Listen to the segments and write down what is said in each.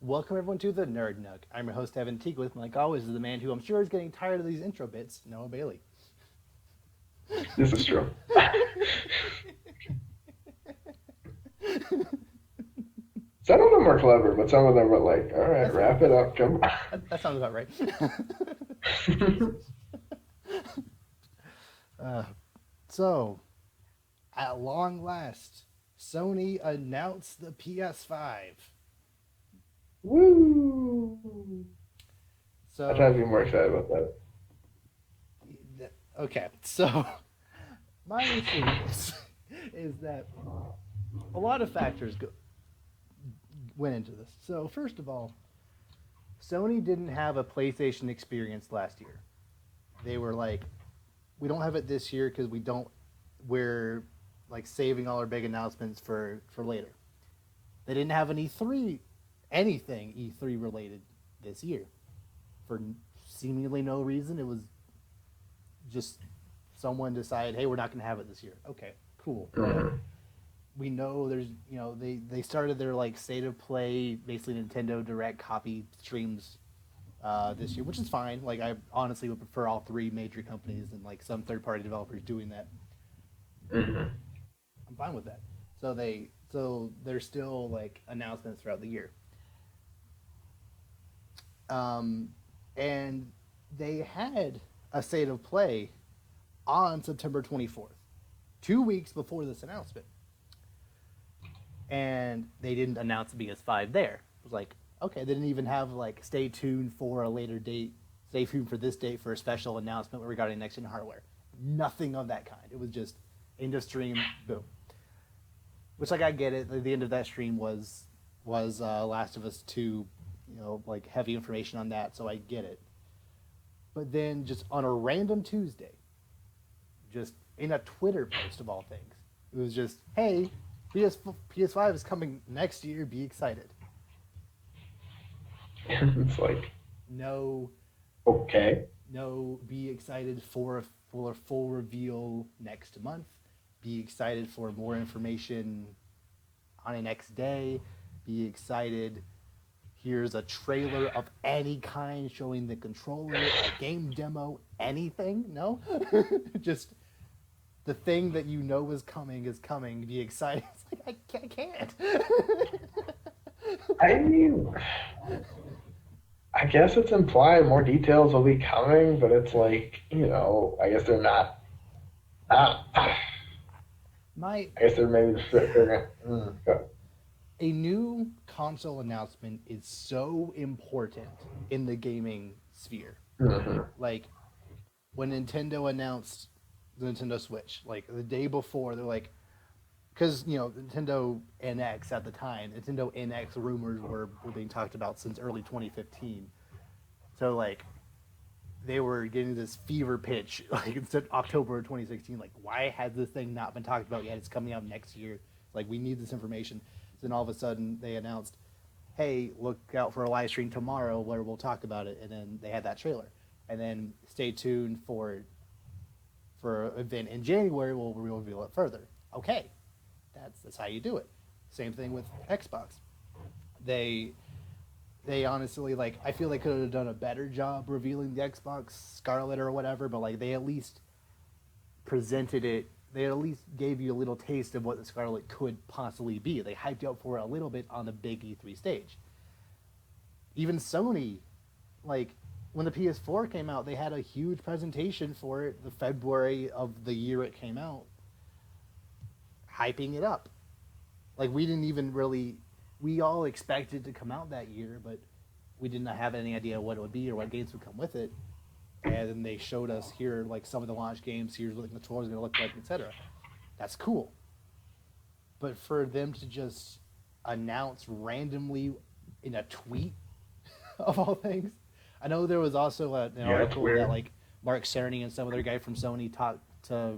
Welcome everyone to the Nerd Nook. I'm your host Evan Teague with, like always, is the man who I'm sure is getting tired of these intro bits, Noah Bailey. This is true. Some of them are clever, but some of them are like, all right, wrap it up, come That sounds about right. on. uh, so, at long last, Sony announced the PS5. Woo! I try to be So, more excited about that. okay, so my issue is that a lot of factors went into this. So, first of all, Sony didn't have a PlayStation experience last year. They were like, we don't have it this year because we're like saving all our big announcements for later. They didn't have an anything E3 related this year for seemingly no reason. It was just someone decided, hey, we're not going to have it this year. Okay, cool, whatever. Mhm. We know there's, they started their like state of play, basically Nintendo Direct copy streams this year, which is fine. Like I honestly would prefer all three major companies and like some third party developers doing that. Mhm. I'm fine with that. So there's still like announcements throughout the year. Um, and they had a state of play on September 24th, 2 weeks before this announcement. And they didn't announce the PS5 there. It was like, okay, they didn't even have like stay tuned for a later date, stay tuned for this date for a special announcement regarding next gen hardware. Nothing of that kind. It was just end of stream, boom. Which like I get it. The end of that stream was Last of Us 2, like heavy information on that, so I get it. But then just on a random Tuesday, just in a Twitter post of all things, it was just, hey, PS5 is coming next year. Be excited. It's like, No, okay. no. Be excited for a full reveal next month. Be excited for more information on the next day. Be excited. Here's a trailer of any kind showing the controller, a game demo, anything. No, just the thing that you know is coming is coming. Be excited. It's like I can't. I mean, I guess it's implied more details will be coming, but it's like, I guess they're not. I My guess they're maybe they're gonna. A new console announcement is so important in the gaming sphere. Mm-hmm. Like when Nintendo announced the Nintendo Switch, like the day before, they're like, because Nintendo NX at the time, Nintendo NX rumors were being talked about since early 2015. So like they were getting this fever pitch like in October 2016. Like, why has this thing not been talked about yet? It's coming out next year. Like, we need this information. So then all of a sudden they announced, hey, look out for a live stream tomorrow where we'll talk about it. And then they had that trailer. And then stay tuned for an event in January. We'll reveal it further. Okay, that's how you do it. Same thing with Xbox. They they honestly like I feel they could have done a better job revealing the Xbox Scarlet or whatever, but like they at least presented it. They at least gave you a little taste of what the Scarlet could possibly be. They hyped you up for it a little bit on the big E3 stage. Even Sony, like when the PS4 came out, they had a huge presentation for it the February of the year it came out, hyping it up. Like we didn't even really we all expected it to come out that year, but we did not have any idea what it would be or what games would come with it. And then they showed us here like some of the launch games. Here's what the controller is going to look like, etc. That's cool. But for them to just announce randomly in a tweet of all things, I know there was also an Yeah, it's article that weird. like Mark Cerny and some other guy from Sony talked to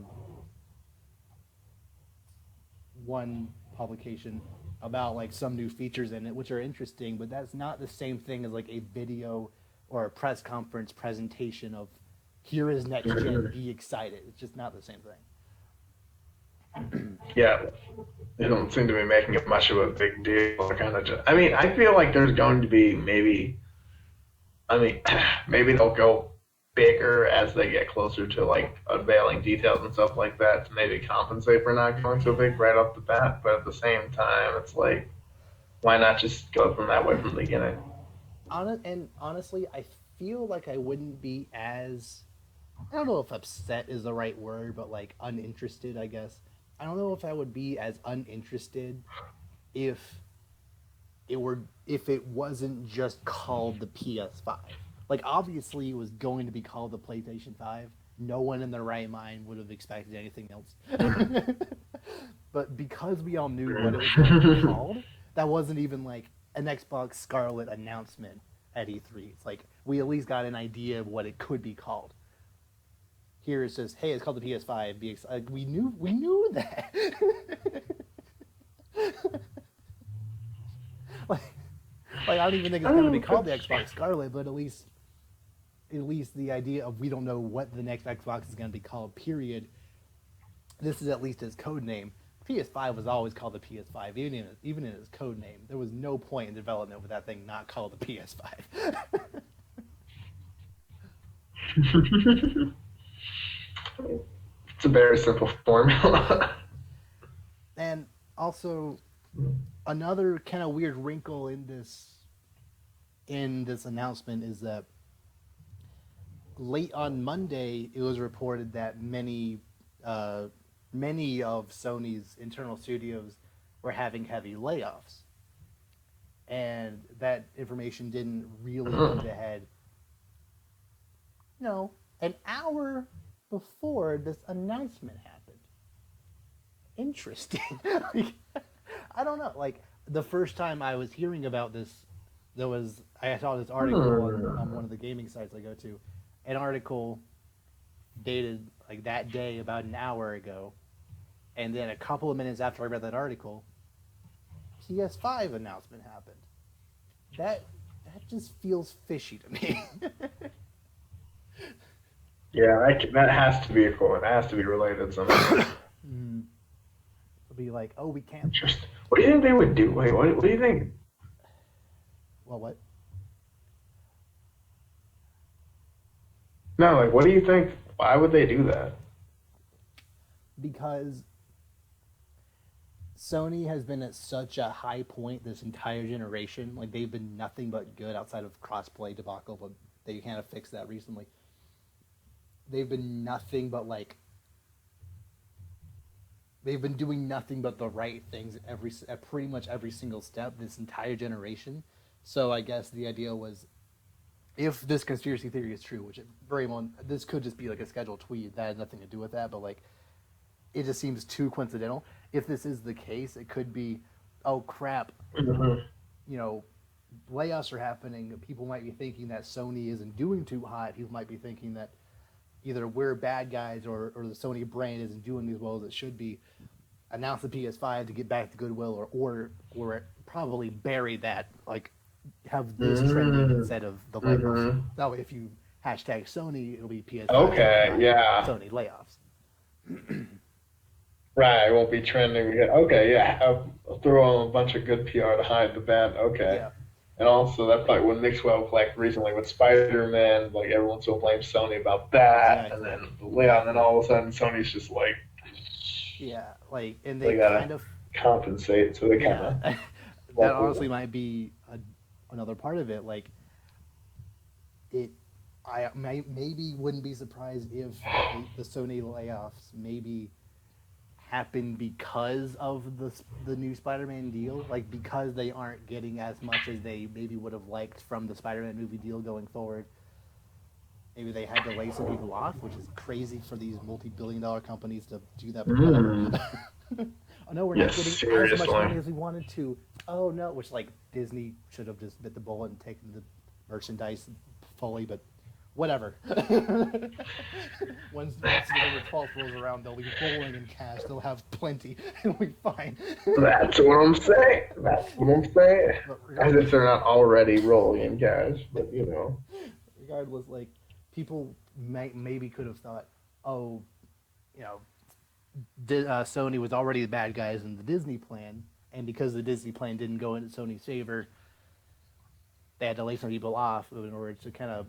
one publication about like some new features in it, which are interesting, but that's not the same thing as like a video or a press conference presentation of here is next gen, be excited. It's just not the same thing. Yeah, they don't seem to be making it much of a big deal. Kind of just, I mean, I feel like there's going to be maybe, I mean, maybe they'll go bigger as they get closer to like unveiling details and stuff like that to maybe compensate for not going so big right off the bat. But at the same time, it's like, why not just go from that way from the beginning? And honestly, I feel like I wouldn't be as, I don't know if upset is the right word, but like uninterested, I guess. I don't know if I would be as uninterested if if it wasn't just called the PS5. Like obviously it was going to be called the PlayStation 5. No one in their right mind would have expected anything else. But because we all knew what it was going to be called, that wasn't even like an Xbox Scarlet announcement at E3. It's like we at least got an idea of what it could be called. Here it's just, hey, it's called the PS5. Like, we knew that. like, like I don't even think it's going to be called the Xbox Scarlet, but at least the idea of we don't know what the next Xbox is going to be called. Period. This is at least its code name. PS5 was always called the PS5, even in its code name. There was no point in development with that thing not called the PS5. It's a very simple formula. And also, another kind of weird wrinkle in this announcement is that late on Monday, it was reported that many of Sony's internal studios were having heavy layoffs, and that information didn't really come to head. No, an hour before this announcement happened. Interesting. Like, I don't know. Like the first time I was hearing about this, I saw this article on one of the gaming sites I go to, an article dated like that day about an hour ago, and then a couple of minutes after I read that article, PS5 announcement happened. That just feels fishy to me. Yeah, that has to be a quote. It has to be related somehow. Mm. It'll be like, oh, we can't. Interesting. What do you think they would do? Wait, what do you think? Well, what? No, like, what do you think? Why would they do that? Because Sony has been at such a high point this entire generation. Like they've been nothing but good outside of crossplay debacle, but they kind of fixed that recently. They've been nothing but like they've been doing nothing but the right things at pretty much every single step this entire generation. So I guess the idea was, if this conspiracy theory is true, which it very well, this could just be like a scheduled tweet that has nothing to do with that, but like it just seems too coincidental. If this is the case, it could be, oh crap, Hmm. you know, layoffs are happening. People might be thinking that Sony isn't doing too hot. People might be thinking that either we're bad guys or the Sony brand isn't doing as well as it should be. Announce the PS5 to get back to goodwill, or probably bury that, like have this trending Hmm. instead of the layoffs. Hmm. That way, if you hashtag Sony, it'll be PS5, Okay, not yeah. Sony layoffs. Right, it won't be trending. Okay, yeah. I'll throw on a bunch of good PR to hide the bad. Okay. Yeah, And also, that probably wouldn't mix well with, like, recently with Spider-Man. Like, everyone still blames Sony about that. And exactly, then, yeah, and then all of a sudden, Sony's just like, yeah. Like, and they they gotta kind of, compensate. So they kind yeah. of, That like, honestly might be another part of it. Like, it, maybe wouldn't be surprised if the Sony layoffs maybe happen because of the new Spider-Man deal, like because they aren't getting as much as they maybe would have liked from the Spider-Man movie deal going forward. Maybe they had to lay some people off, which is crazy for these multi-billion-dollar companies to do that. But whatever. mm, Oh no, we're yeah, not getting as much money seriously. as we wanted to. Oh no, which like Disney should have just bit the bullet and taken the merchandise fully, but whatever. once November 12th rolls around, they'll be rolling in cash. They'll have plenty. It'll be fine. That's what I'm saying. That's what I'm saying. But As if regardless, they're not already rolling in cash, but you know. regardless, like people maybe could have thought, oh, you know, Sony was already the bad guys in the Disney plan, and because the Disney plan didn't go into Sony's favor, they had to lay some people off in order to kind of,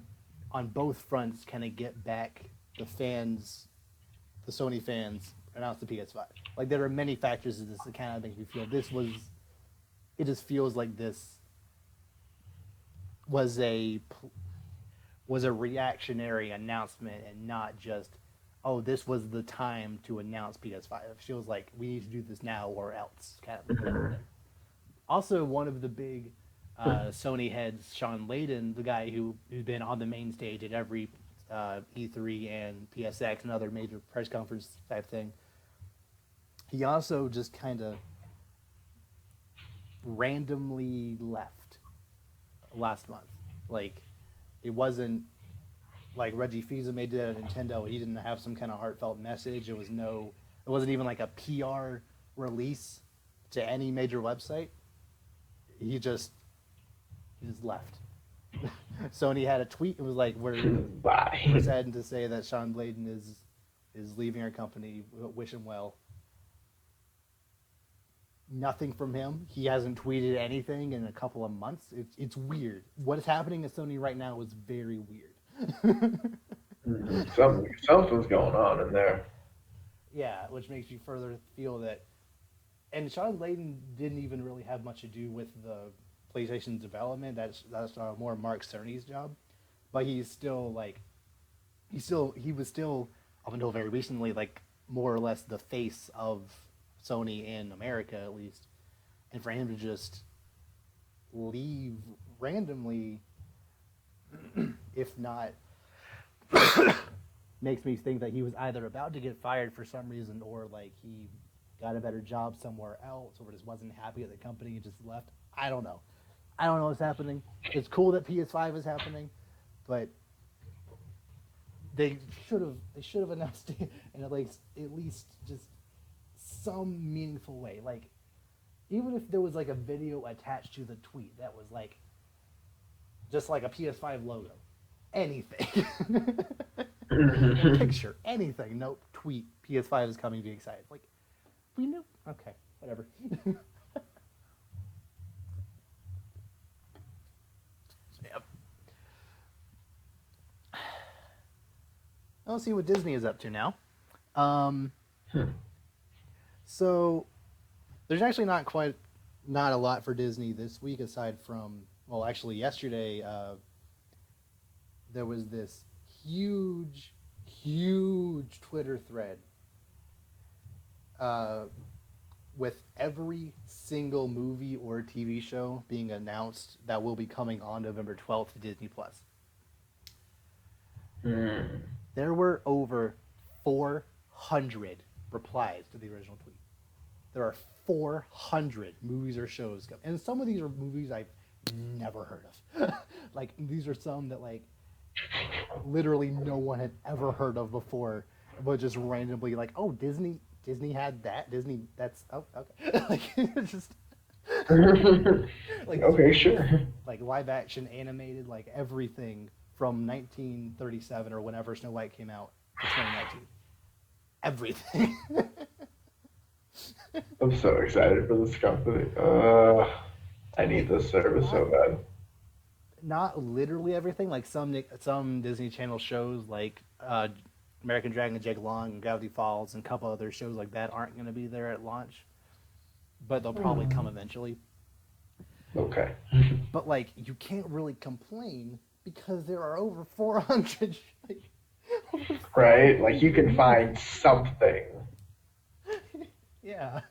on both fronts, kind of get back the fans, the Sony fans, announce the PS5. Like, there are many factors in this that kind of makes me feel it just feels like this was a reactionary announcement and not just, oh, this was the time to announce PS5. It feels like we need to do this now or else, kind of thing. Also, one of the big Sony heads, Sean Layden, the guy who's been on the main stage at every E3 and PSX and other major press conference type thing, he also just kind of randomly left last month. Like, it wasn't like Reggie Fils-Aimé did at Nintendo. He didn't have some kind of heartfelt message. It wasn't even like a PR release to any major website. He just left. Sony had a tweet. It was like, we're saddened to say that Sean Layden is leaving our company. Wish him well. Nothing from him. He hasn't tweeted anything in a couple of months. It's weird. What is happening at Sony right now is very weird. Something's going on in there. Yeah, which makes you further feel that. And Sean Layden didn't even really have much to do with the PlayStation development. That's more Mark Cerny's job. But he was still up until very recently, like, more or less the face of Sony in America, at least. And for him to just leave randomly, if not, makes me think that he was either about to get fired for some reason, or like he got a better job somewhere else, or just wasn't happy at the company and just left. I don't know what's happening. It's cool that PS5 is happening, but they should have announced it in at least just some meaningful way. Like, even if there was like a video attached to the tweet that was like just like a PS5 logo, anything, a picture, anything. Nope, tweet PS5 is coming. Be excited. Like, we knew. Okay, whatever. Yep. Let's see what Disney is up to now. So, there's actually not a lot for Disney this week, aside from, well, actually yesterday, there was this huge Twitter thread with every single movie or TV show being announced that will be coming on November 12th to Disney+. There were over 400 replies to the original tweet. There are 400 movies or shows coming. And some of these are movies I've never heard of. Like, these are some that, like, literally no one had ever heard of before, but just randomly, like, oh, Disney had that. That's, oh, okay. Like, it's just... like, okay, sure. Like, live action, animated, like, everything from 1937 or whenever Snow White came out to 2019. Everything. I'm so excited for this company. I need this service so bad. Not literally everything. Like, some Disney Channel shows, like American Dragon, Jake Long, and Gravity Falls, and a couple other shows like that aren't going to be there at launch, but they'll probably come eventually. Okay. But, like, you can't really complain because there are over 400. Right? Like, you can find something. Yeah.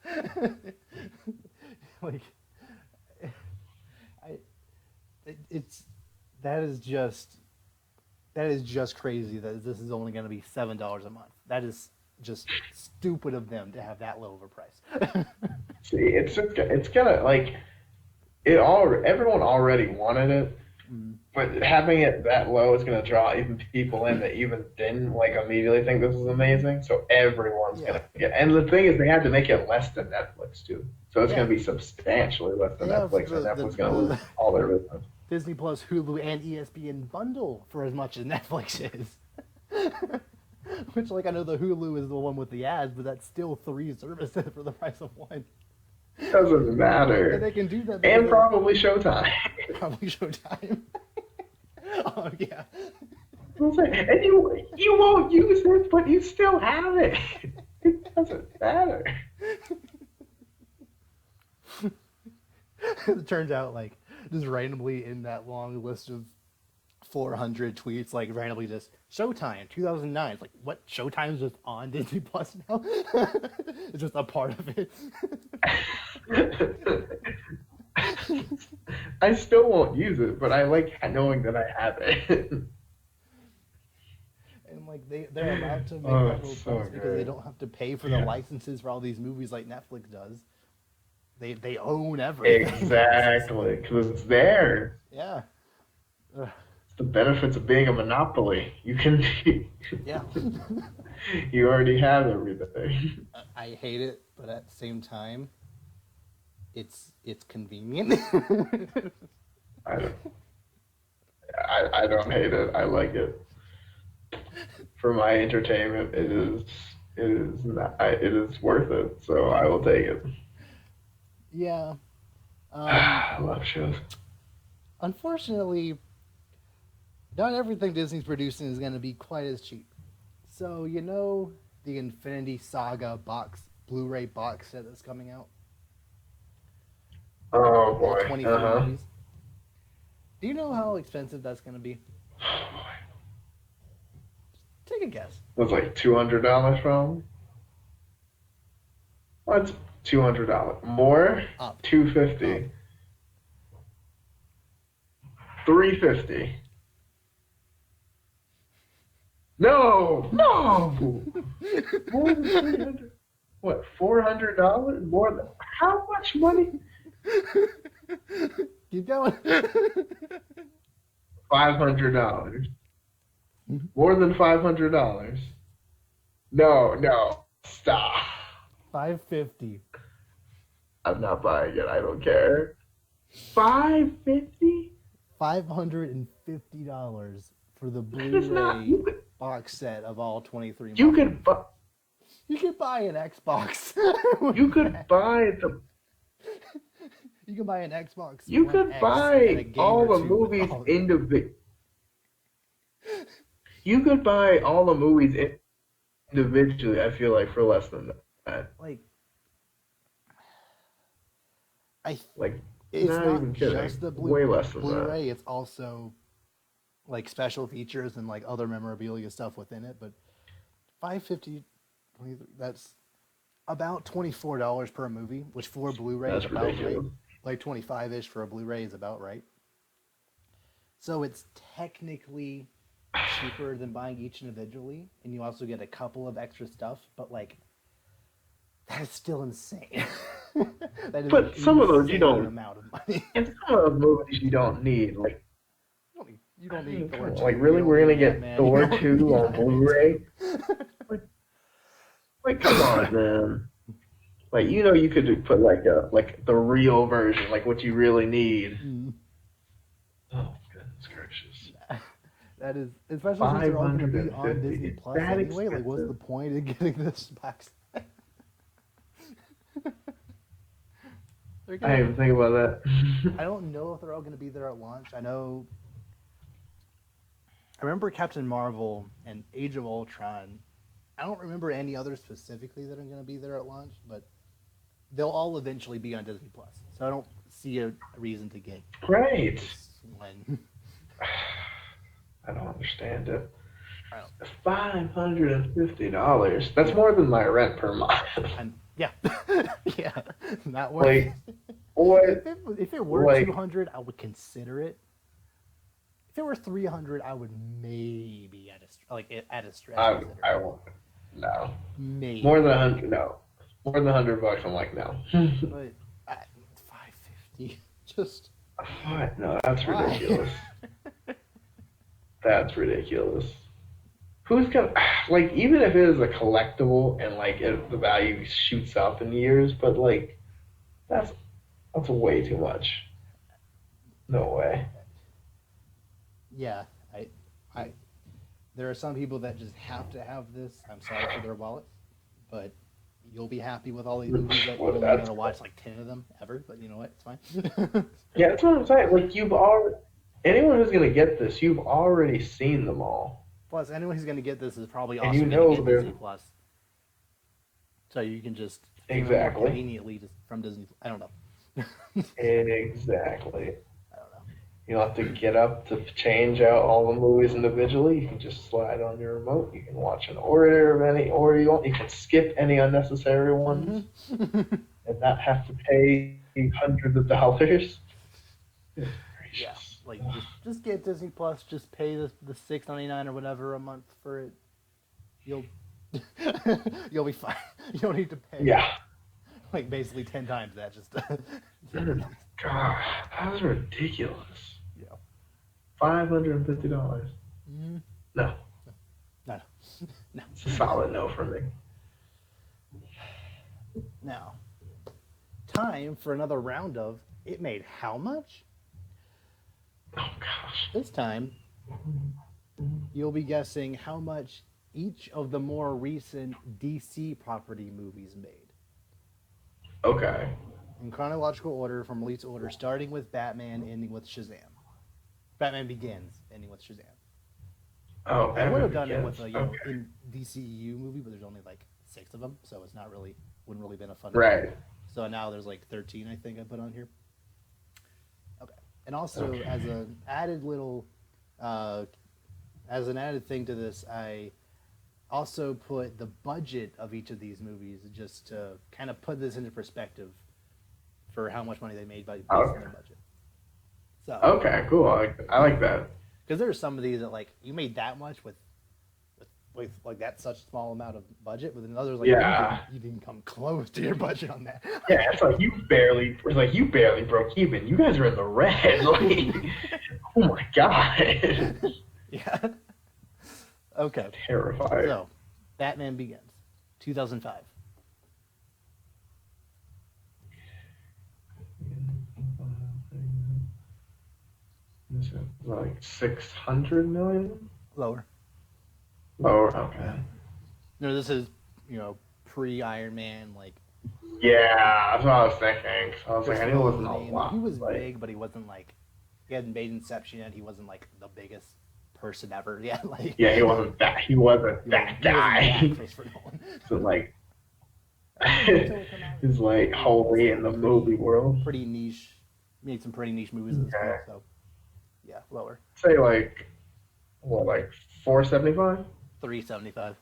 Like, that is just crazy that this is only going to be $7 a month. That is just stupid of them to have that low of a price. See, it's gonna, like, everyone already wanted it, but having it that low is gonna draw even people in that even didn't, like, immediately think this is amazing. So everyone's gonna get. And the thing is, they had to make it less than Netflix too. So it's gonna be substantially less than Netflix, and Netflix is gonna lose all their business. Disney Plus, Hulu, and ESPN bundle for as much as Netflix is. Which, like, I know the Hulu is the one with the ads, but that's still 3 services for the price of one. Doesn't And matter. they can do that because And they probably Showtime. probably Showtime. Oh yeah. And you won't use it, but you still have it. It doesn't matter. It turns out, like, just randomly in that long list of 400 tweets, like, randomly just Showtime 2009. It's like, what? Showtime's just on Disney Plus now? It's just a part of it. I still won't use it, but I like knowing that I have it. And, like, they're allowed to make Oh, that it's little so points because they great. don't have to pay for the Yeah. licenses for all these movies like Netflix does. They own everything. Exactly, because it's there. Yeah. Ugh, It's the benefits of being a monopoly. You can, yeah. you already have everything. I hate it, but at the same time, it's convenient. I don't, I don't hate it. I like it. For my entertainment, it is not, it is worth it. So I will take it. Yeah. I love shows. Unfortunately, not everything Disney's producing is going to be quite as cheap. So, you know, the Infinity Saga Blu-ray box set that's coming out? Oh All boy. 23 Uh-huh. movies. Do you know how expensive that's going to be? Oh boy. Take a guess. That's like $200 from. What's $200 more? Up. $250. $350. No, no. More than 300. What? $400? More than how much money? Keep going. $500. More than $500. No, stop. $550. I'm not buying it. I don't care. $550? $550 for the That is not. Blu-ray box set of all 23 You movies. could buy. You could buy an Xbox. You could buy the. You can buy an Xbox. You One could X and a buy game all or the two with movies all- individually. You could buy all the movies individually. I feel like for less than that. Like, Like it's not not even kidding. just the Way less than that. Blu-ray. It's also like special features and like other memorabilia stuff within it. But $550, that's about $24 per movie, which for a Blu-ray That's is about ridiculous. right. Like 25-ish for a Blu-ray is about right. So it's technically cheaper than buying each individually, and you also get a couple of extra stuff, but like that is still insane. That is But an some of those you insane don't- amount of money. And some of those movies you don't need. Like, You don't need Thor 2. like really, you we're don't gonna need get Batman, Thor you don't 2 need on Iron Man. Blu-ray? Like, come on, man. Like, you know, you could put like the real version, like what you really need. Mm. Oh goodness gracious! That is, especially since they're all going to be on 550. Disney It's Plus that anyway. Like, what's the expensive? point in getting this box? They're I gonna- didn't even think about that. I don't know if they're all going to be there at launch. I remember Captain Marvel and Age of Ultron. I don't remember any others specifically that are going to be there at launch, but they'll all eventually be on Disney Plus. So I don't see a reason to get Right. this one. I don't understand it. I don't- $550. That's more than my rent per month. Yeah, yeah, not worth Like, it. what? If it were like- 200, I would consider it. If it were 300, I would maybe at a stretch. I consider I it. won't. No. Maybe More than 100. No. More than $100. I'm like no. but at 550, just What? No, that's why? ridiculous. That's ridiculous. Who's gonna like? Even if it is a collectible and like the value shoots up in years, but like that's way too much. No way. Yeah, there are some people that just have to have this. I'm sorry for their wallets, but you'll be happy with all these movies that Well, you'll only that's gonna watch like 10 of them ever. But you know what? It's fine. yeah, that's what I'm saying. Like you've already anyone who's gonna get this, you've already seen them all, Plus, anyone who's gonna get this is probably and you also gonna know get they're Disney Plus, so you can just even more exactly, conveniently just from Disney. I don't know. exactly. I don't know. You don't have to get up to change out all the movies individually. You can just slide on your remote. You can watch an order of any order you want. You can skip any unnecessary ones Mm-hmm. and not have to pay hundreds of dollars. Goodness Yeah, gracious. like just get Disney Plus. Just pay the $6.99 or whatever a month for it. You'll you'll be fine. You don't need to pay Yeah. like basically 10 times that. Just God, that was ridiculous. yeah. $550. Mm-hmm. No, No, no. it's a solid no for me. Now, time for another round of it made how much? Oh gosh. This time, you'll be guessing how much each of the more recent DC property movies made. Okay. In chronological order, from release order, starting with Batman, ending with Shazam. Batman Begins, ending with Shazam. Oh, I would have Batman done it with Begins. a Okay. in DCEU movie, but there's only like 6 of them, so it's not really wouldn't really been a fun. Right. So now there's like 13, I think I put on here. Okay, and also Okay. as an added little, as an added thing to this, I also put the budget of each of these movies just to kind of put this into perspective for how much money they made based on Okay. their budget. So, Okay. Cool. I like that. because there are some of these that like you made that much with like that such small amount of budget, but then others like Yeah. you didn't come close to your budget on that. Yeah. It's like you barely broke even. You guys are in the red. Like, oh my god. Yeah. Okay. Terrifying. So, Batman Begins, 2005. This is like 600 million. Lower. Lower. Okay. No, this is pre Iron Man. Like Yeah, that's what I was thinking. So I was like, I knew it wasn't a name. lot. He was like, big, but he wasn't like he hadn't made Inception yet. He wasn't like the biggest person ever yet. Like yeah, he wasn't that. He wasn't that guy. He wasn't that Nolan. So like, he's like wholly in the movie world. Pretty niche. Made some pretty niche movies at this point. So yeah, lower. Say like, what, like 475? 375.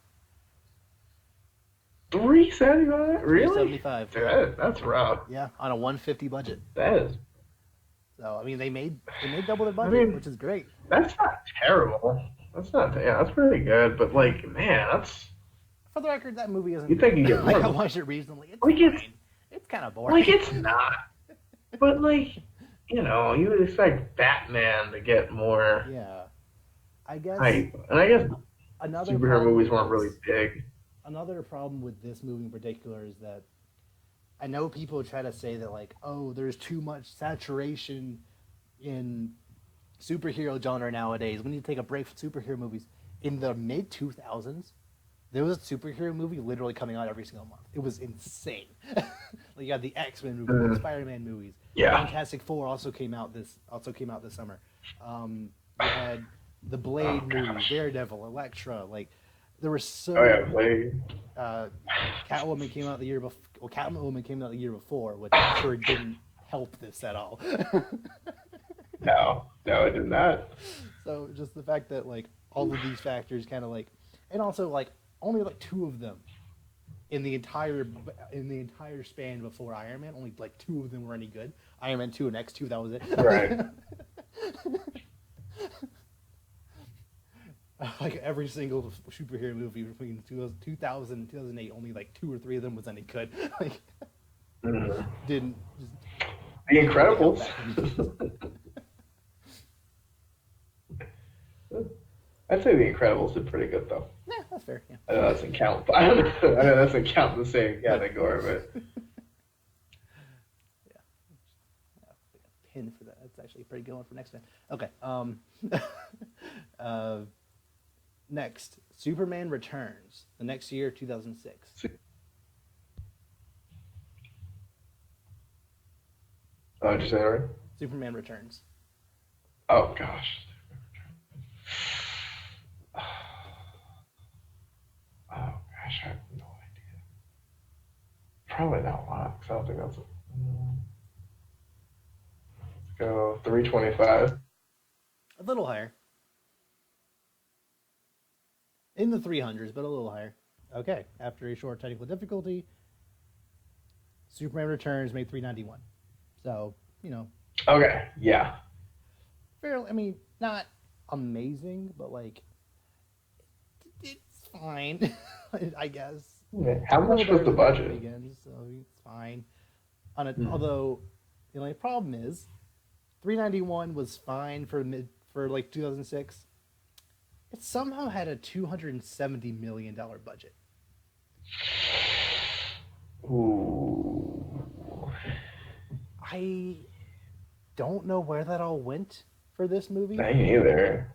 375? Really? 375. Dude, that's rough. Yeah, on a 150 budget. That is. So I mean, they made double their budget, which is great. That's not terrible. That's not. Yeah, that's pretty good. But like, man, that's. For the record, that movie isn't. You think you get like more? I watched it recently. It's Like, fine. It's kind of boring. Like it's not. But like, you would expect Batman to get more Yeah, I guess. hype, and I guess Another superhero problem movies weren't is- really big. Another problem with this movie in particular is that I know people try to say that like, oh, there's too much saturation in superhero genre nowadays. We need to take a break from superhero movies. In the mid 2000s, there was a superhero movie literally coming out every single month. It was insane. Like you had the X-Men movies, the Spider-Man movies. Yeah. Fantastic Four also came out this summer. You had the Blade movies, Daredevil, Elektra. Like there were so. Oh yeah, Blade. Catwoman came out the year before. Well, Catwoman came out the year before, which I'm sure didn't help this at all. No, it did not. So just the fact that like all of these factors kind of like, and also like only like 2 of them in the entire span before Iron Man, only like 2 of them were any good. Iron Man 2 and X2, that was it. Right. Like every single superhero movie between 2000 and 2008, only like 2 or 3 of them was any good. Like didn't. The Incredibles. I'd say The Incredibles did pretty good though. Yeah, that's fair. Yeah. I know that doesn't count. I know that doesn't count the same category, but Pin for that. That's actually a pretty good one for next time. Okay. Next, Superman Returns. The next year, 2006. Oh, did you say it right? Superman Returns. Oh gosh. Oh gosh, I have no idea. Probably not a lot, 'cause I don't think that's. Let's go 325. A little higher. In the 300s, but a little higher. Okay, after a short technical difficulty, Superman Returns made 391. So, Okay, yeah. fairly, I mean, not amazing, but like, it's fine, I guess. How much was the budget? Begins, so it's fine. Although, the only problem is, 391 was fine for like 2006. It somehow had a $270 million budget. Ooh. I don't know where that all went for this movie. Me neither.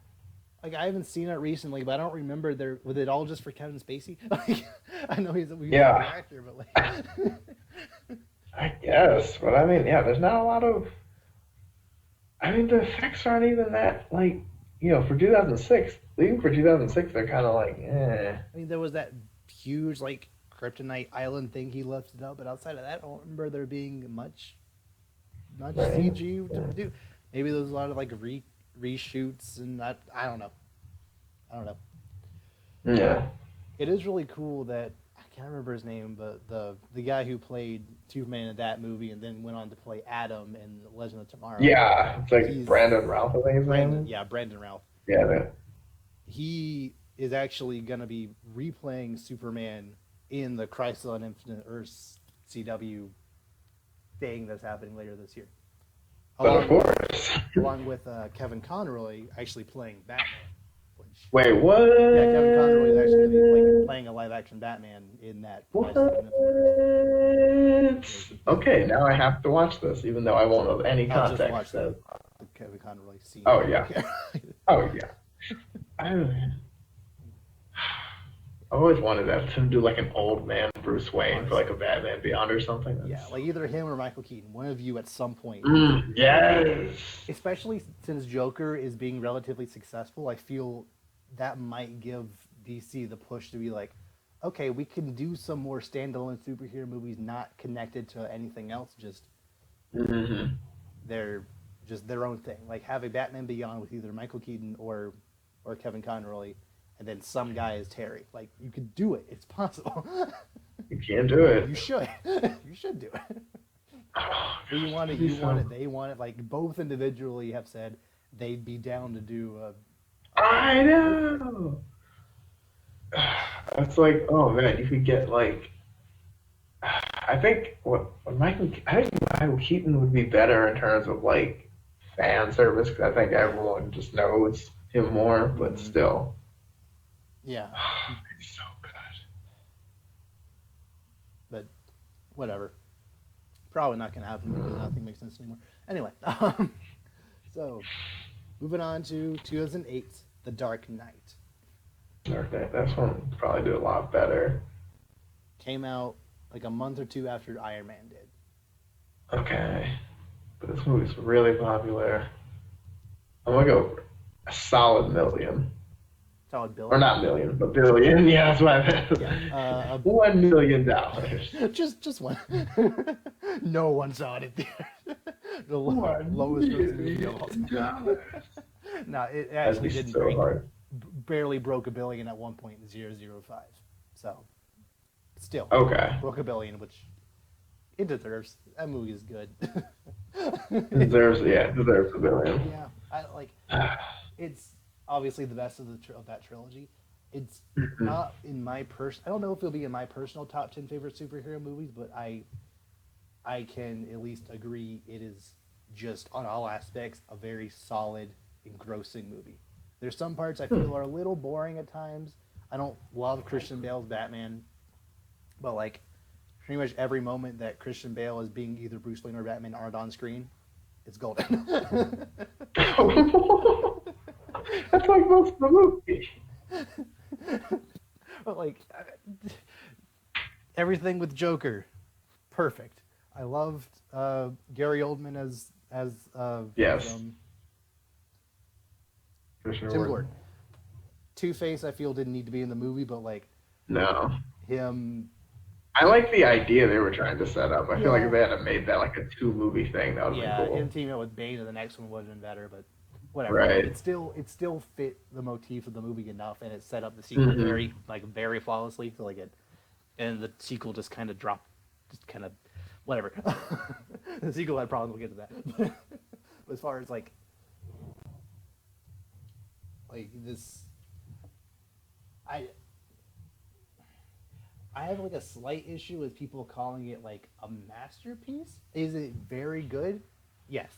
Like, I haven't seen it recently, but I don't remember was it all just for Kevin Spacey? Like, I know he's a good actor, but like, I guess, but I mean, yeah, there's not a lot of. I mean, the effects aren't even that like, for 2006. Even for 2006, they're kind of like, eh. I mean, there was that huge like Kryptonite Island thing he lifted up, but outside of that, I don't remember there being much CG to do. Maybe there was a lot of like reshoots, and I don't know. Yeah. It is really cool that I can't remember his name, but the guy who played Superman in that movie and then went on to play Adam in Legend of Tomorrow. Yeah, it's like Brandon Routh, I think his name is. Yeah, Brandon Routh. Yeah. He is actually going to be replaying Superman in the Crisis on Infinite Earths CW thing that's happening later this year. But of course. Along with Kevin Conroy actually playing Batman. Wait, what? Yeah, Kevin Conroy is actually playing a live-action Batman in that. What? Okay, now I have to watch this, even though I won't know any context. Just watch the Kevin Conroy scene. Oh, yeah. Oh, yeah. I've always wanted to do like an old man Bruce Wayne for like a Batman Beyond or something. Yeah, like either him or Michael Keaton. One of you at some point. Yes. Especially since Joker is being relatively successful, I feel that might give DC the push to be like, okay, we can do some more standalone superhero movies not connected to anything else. They're just their own thing. Like have a Batman Beyond with either Michael Keaton or Kevin Conroy, and then some guy is Terry. Like you could do it. It's possible. You can do it. You should. You should do it. You want it. You want it. They want it. Like both individually have said they'd be down to do. I know. It's like, oh man, you could get like. I think Michael Keaton would be better in terms of like fan service because I think everyone just knows him more, but still. Yeah. He's so good. But whatever. Probably not going to happen because nothing makes sense anymore. Anyway, so moving on to 2008, The Dark Knight. Dark Knight, this one would probably do a lot better. Came out like a month or two after Iron Man did. Okay. But this movie's really popular. I'm going to go a solid million. Solid billion? Or not million, but billion. Yeah, that's what I meant. Yeah, $1 million. Just one. No one saw it in theater. The lowest grossing movie of all time. No, it actually didn't so hard. Barely broke $1 billion at 1.005. So, still. Okay. Broke $1 billion, which it deserves. That movie is good. deserves $1 billion. Yeah, it's obviously the best of that trilogy. It's not in my I don't know if it'll be in my personal top 10 favorite superhero movies, but I can at least agree it is just on all aspects a very solid, engrossing movie. There's some parts I feel are a little boring at times. I don't love Christian Bale's Batman, but like pretty much every moment that Christian Bale is being either Bruce Wayne or Batman aren't on screen, it's golden. That's like most of the movie. everything with Joker, perfect. I loved Gary Oldman as Yes. Tim Commissioner Gordon. Two-Face, I feel didn't need to be in the movie, but like No. him, I like the idea they were trying to set up. I feel like yeah, if they had made that like a 2 movie thing, that would have been yeah, him cool. teaming up with Bane in the next one would have been better, but whatever. Like Right. it still fit the motif of the movie enough, and it set up the sequel Mm-hmm. very flawlessly. So like it, and the sequel just kind of dropped, just kind of whatever. The sequel had problems. We'll get to that. But as far as like this, I I have like a slight issue with people calling it like a masterpiece. Is it very good? Yes.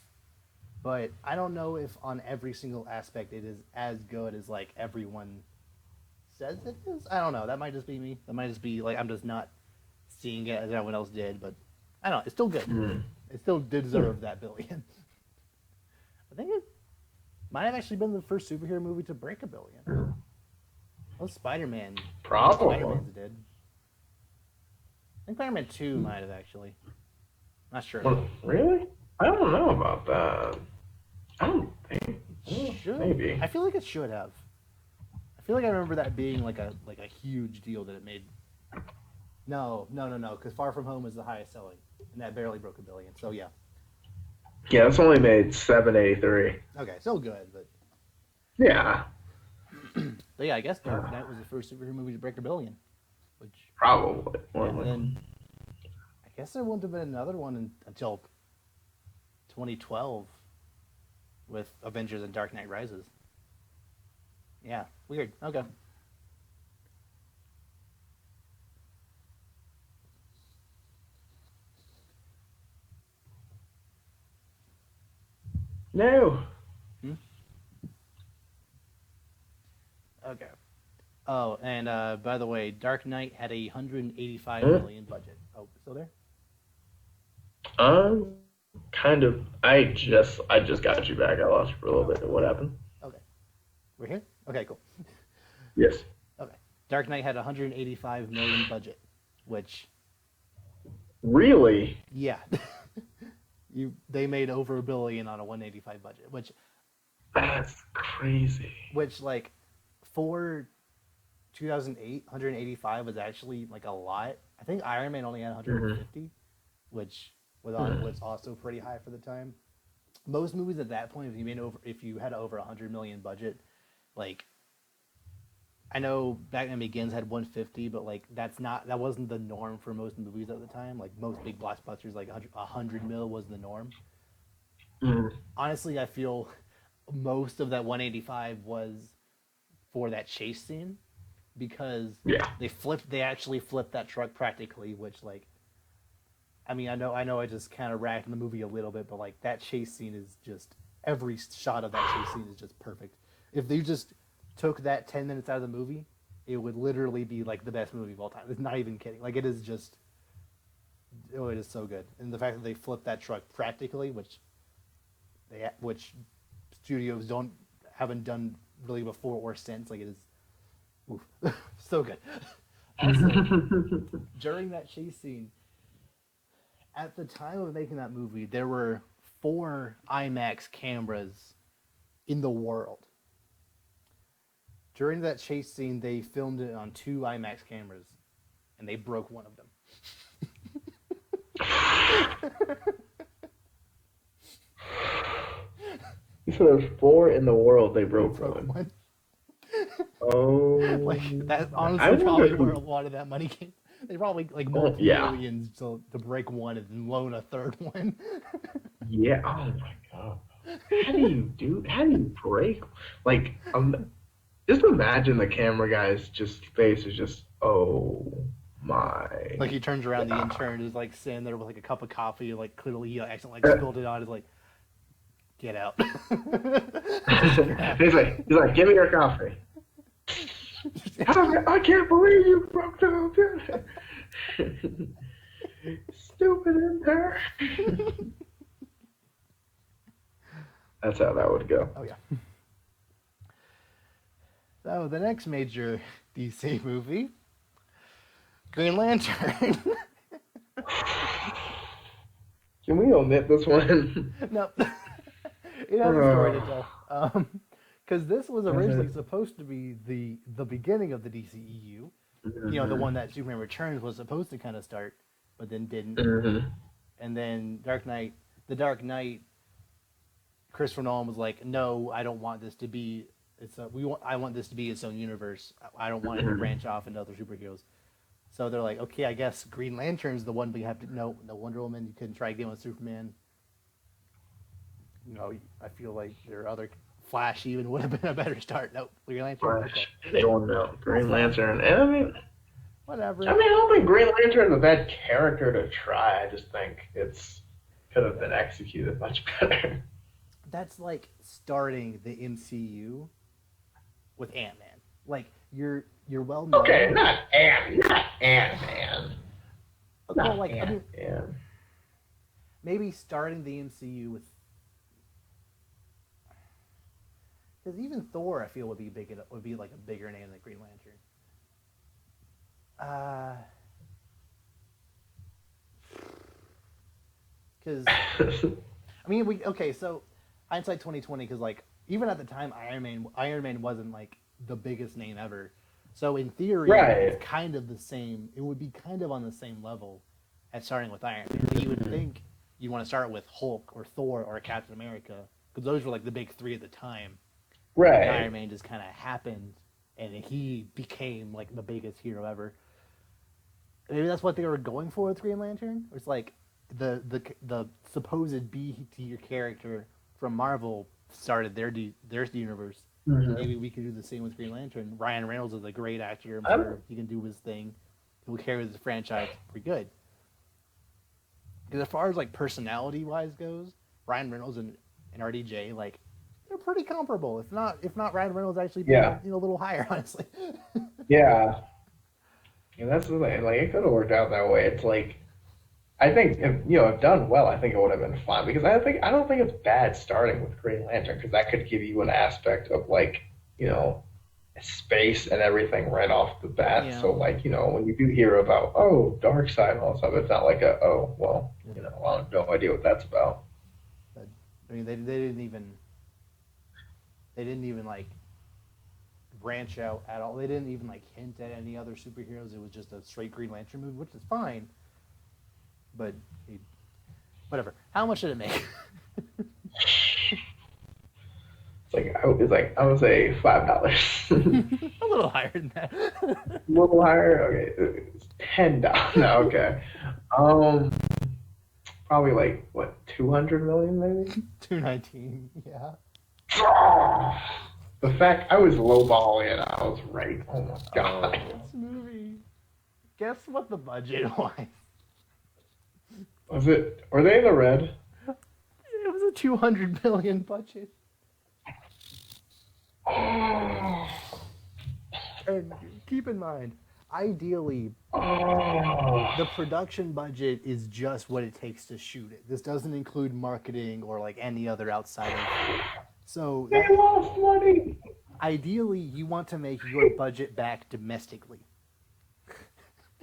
But I don't know if on every single aspect it is as good as like everyone says it is. I don't know. That might just be me. That might just be like I'm just not seeing it as everyone else did, but I don't know. It's still good. Mm. It still deserved that billion. I think it might have actually been the first superhero movie to break a billion. Most Spider-Man. Probably. Spider-Man's did. I think Spider-Man 2 might have actually. Not sure. Well, really? I don't know about that. I don't think. Should. Maybe. I feel like it should have. I feel like I remember that being like a huge deal that it made. No, because Far From Home is the highest selling, and that barely broke a billion. So yeah. Yeah, it's only made 783. Okay, still good, but Yeah, yeah, I guess Dark Knight was the first superhero movie to break a billion, which probably. and then I guess there wouldn't have been another one until 2012 with Avengers and Dark Knight Rises. Yeah, weird. Okay. No. Okay. Oh, and by the way, Dark Knight had a 185 Huh? million budget. Oh, still there? Kind of. I just got you back. I lost you for a little bit. What happened? Okay. We're here? Okay, cool. Yes. Okay. Dark Knight had a 185 million budget, which Really? yeah. They made over a billion on a 185 budget, That's crazy. which like for 2008, 185 was actually like a lot. I think Iron Man only had 150, which was also pretty high for the time. Most movies at that point, if you had over 100 million budget, like I know Batman Begins had 150, but like that wasn't the norm for most movies at the time. Like most big blockbusters, like 100 mil was the norm. Mhm. Honestly, I feel most of that 185 was for that chase scene because Yeah. they actually flipped that truck practically, which like I mean I know I just kind of ragged the movie a little bit, but like that chase scene is just every shot of that chase scene is just perfect. If they just took that 10 minutes out of the movie, it would literally be like the best movie of all time. It's not even kidding. Like it is just it is so good. And the fact that they flipped that truck practically, which studios haven't done really before or since, like it is oof, so good. Also, during that chase scene, at the time of making that movie, there were 4 IMAX cameras in the world. During that chase scene, they filmed it on 2 IMAX cameras, and they broke one of them. You said there's 4 in the world. They broke Broke one. one. Oh. Like that's I honestly wonder probably who. where a lot of that money came. They probably like Oh, yeah. multi-millions to break one and then loan a third one. Yeah. Oh my god. How do you break? Like, just imagine the camera guy's face is just, oh my Like he turns around, the god. intern is like sitting there with like a cup of coffee, like clearly he accidentally like spilled it on. Is like, get out. he's like, give me your coffee. I can't believe you broke down. Stupid intern. That's how that would go. Oh yeah. So the next major DC movie Green Lantern. Can we omit this one? No, it has a story to tell. Because this was originally supposed to be the beginning of the DCEU. The one that Superman Returns was supposed to kind of start, but then didn't. And then The Dark Knight, Christopher Nolan was like, "No, I don't want this to be. I want this to be its own universe. I don't want it to branch off into other superheroes." So they're like, "Okay, I guess Green Lantern's the one, but you have to no Wonder Woman. You couldn't try again with Superman." I feel like there are other Flash even would have been a better start. Nope, Green Lantern. Flash. They don't know. Green Lantern. And I mean, whatever. I don't think Green Lantern is a bad character to try. I just think it's could have been executed much better. That's like starting the MCU with Ant-Man. Like you're well known. Okay, not Ant-Man. Well, like maybe starting the MCU with, because even Thor, I feel would be like a bigger name than Green Lantern. Because so hindsight 2020, because like even at the time Iron Man wasn't like the biggest name ever. So in theory, it's kind of the same. It would be kind of on the same level as starting with Iron Man. You would think you want to start with Hulk or Thor or Captain America, because those were like the big three at the time. Right. And Iron Man just kind of happened, and he became like the biggest hero ever. Maybe that's what they were going for with Green Lantern. It's like the supposed B tier character from Marvel started their universe. Maybe we can do the same with Green Lantern. Ryan Reynolds is a great actor. I'm sure he can do his thing. He'll carry the franchise pretty good. Because as far as like personality wise goes, Ryan Reynolds and RDJ, like, they're pretty comparable. If not Ryan Reynolds actually being a little higher, honestly. Yeah. And that's the thing. Like, it could have worked out that way. It's like, I think if done well, I think it would have been fun, because I don't think it's bad starting with Green Lantern, because that could give you an aspect of like space and everything right off the bat. Yeah. So like when you do hear about Dark Side and all that stuff, it's not like I have no idea what that's about. But, I mean, they didn't even like branch out at all. They didn't even like hint at any other superheroes. It was just a straight Green Lantern movie, which is fine. But whatever. How much did it make? It's like I would say $5. A little higher than that. A little higher. Okay, it's $10. No, okay. Probably like what, 200 million maybe. 219. Yeah. The fact I was lowballing and I was right. Oh my god. This movie. Guess what the budget was? Were they in the red? It was a $200 million budget. And keep in mind, ideally, the production budget is just what it takes to shoot it. This doesn't include marketing or like any other outside of. So they lost money. Ideally, you want to make your budget back domestically.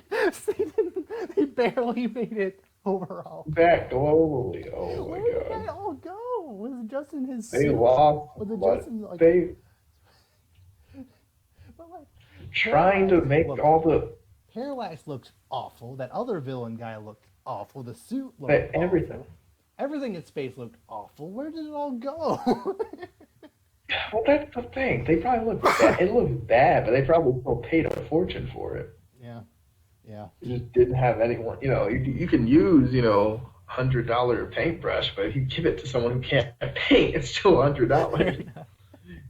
They barely made it overall. Back globally. Oh my god. Where did that all go? Was it just in his They suit? lost. Was it just in like they but like trying to make all the Parallax looked awful. That other villain guy looked awful. The suit looked awful. Everything in space looked awful. Where did it all go? Well, that's the thing. They probably looked bad. It looked bad, but they probably still paid a fortune for it. Yeah. You just didn't have anyone. You can use $100 paintbrush, but if you give it to someone who can't paint, it's still $100.